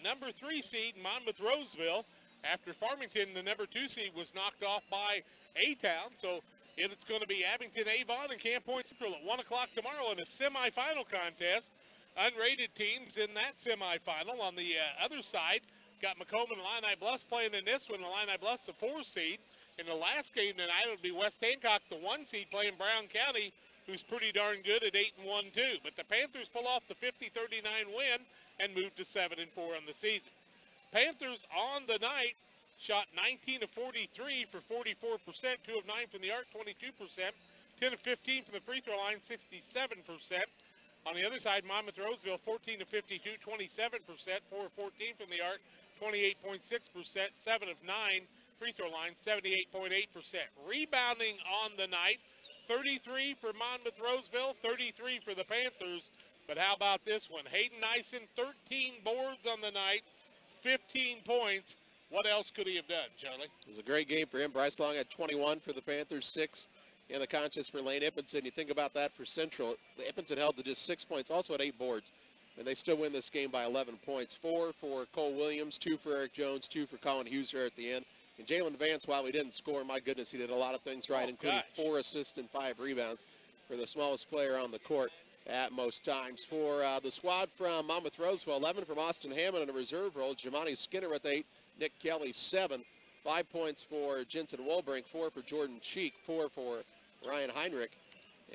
Number 3 seed, Monmouth Roseville, after Farmington, the number 2 seed, was knocked off by A-Town. So it's going to be Abington, Avon, and Camp Point Central at 1 o'clock tomorrow in a semifinal contest. Unrated teams in that semifinal. On the other side, got Macomb and Illini Bluffs playing in this one. Illini Bluffs, the 4 seed. In the last game tonight, it would be West Hancock, the 1 seed, playing Brown County, who's pretty darn good at 8-1 too. But the Panthers pull off the 50-39 win and move to 7-4 on the season. Panthers on the night shot 19 of 43 for 44%, 2 of 9 from the arc, 22%, 10 of 15 from the free throw line, 67%. On the other side, Monmouth Roseville, 14 of 52, 27%, 4 of 14 from the arc, 28.6%, 7 of 9 free throw line, 78.8%. Rebounding on the night, 33 for Monmouth Roseville, 33 for the Panthers. But how about this one? Hayden Nyson, 13 boards on the night, 15 points. What else could he have done, Charlie? It was a great game for him. Bryce Long had 21 for the Panthers, 6 in the contest for Lane Ippenson. You think about that for Central. Ippenson held to just 6 points, also had 8 boards, and they still win this game by 11 points. 4 for Cole Williams, 2 for Eric Jones, 2 for Colin Hughes here at the end. And Jalen Vance, while he didn't score, my goodness, he did a lot of things right, including 4 assists and 5 rebounds for the smallest player on the court at most times. For the squad from Monmouth Roseville, 11 from Austin Hammond in a reserve role. Jamani Skinner with 8, Nick Kelly 7. 5 points for Jensen Wolbrink, 4 for Jordan Cheek, 4 for Ryan Heinrich.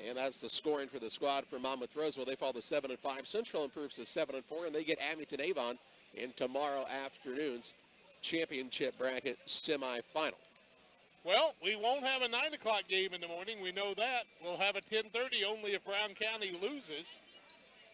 And that's the scoring for the squad from Monmouth Roseville. They fall to 7-5. Central improves to 7-4, and they get Abington Avon in tomorrow afternoon's championship bracket semifinal. Well, we won't have a 9 o'clock game in the morning. We know that. We'll have a 10:30 only if Brown County loses.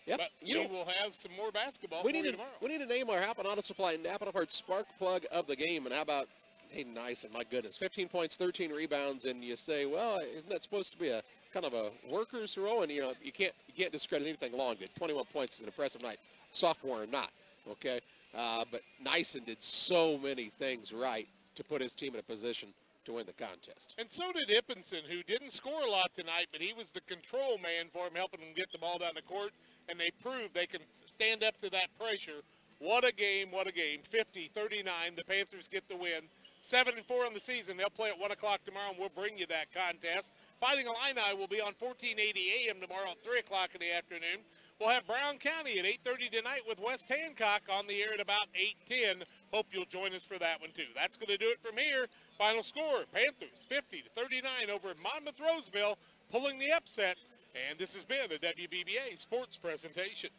Yep. But we will have some more basketball we for need you to, tomorrow. We need to name our Happen Auto Supply Napa Parts spark plug of the game. And how about Hayden Nyson? My goodness, 15 points, 13 rebounds, and you say, well, isn't that supposed to be a kind of a worker's role? And you know, you can't discredit anything Long did. 21 points is an impressive night, sophomore or not. Okay, but Nyson did so many things right to put his team in a position to win the contest. And so did Ippenson, who didn't score a lot tonight, but he was the control man for him, helping him get the ball down the court, and they proved they can stand up to that pressure. What a game, what a game. 50-39, the Panthers get the win. 7-4 on the season. They'll play at 1 o'clock tomorrow, and we'll bring you that contest. Fighting Illini will be on 1480 AM tomorrow at 3 o'clock in the afternoon. We'll have Brown County at 8:30 tonight with West Hancock on the air at about 8:10. Hope you'll join us for that one, too. That's going to do it from here. Final score, Panthers 50-39 over Monmouth Roseville, pulling the upset. And this has been a WBBA Sports Presentation.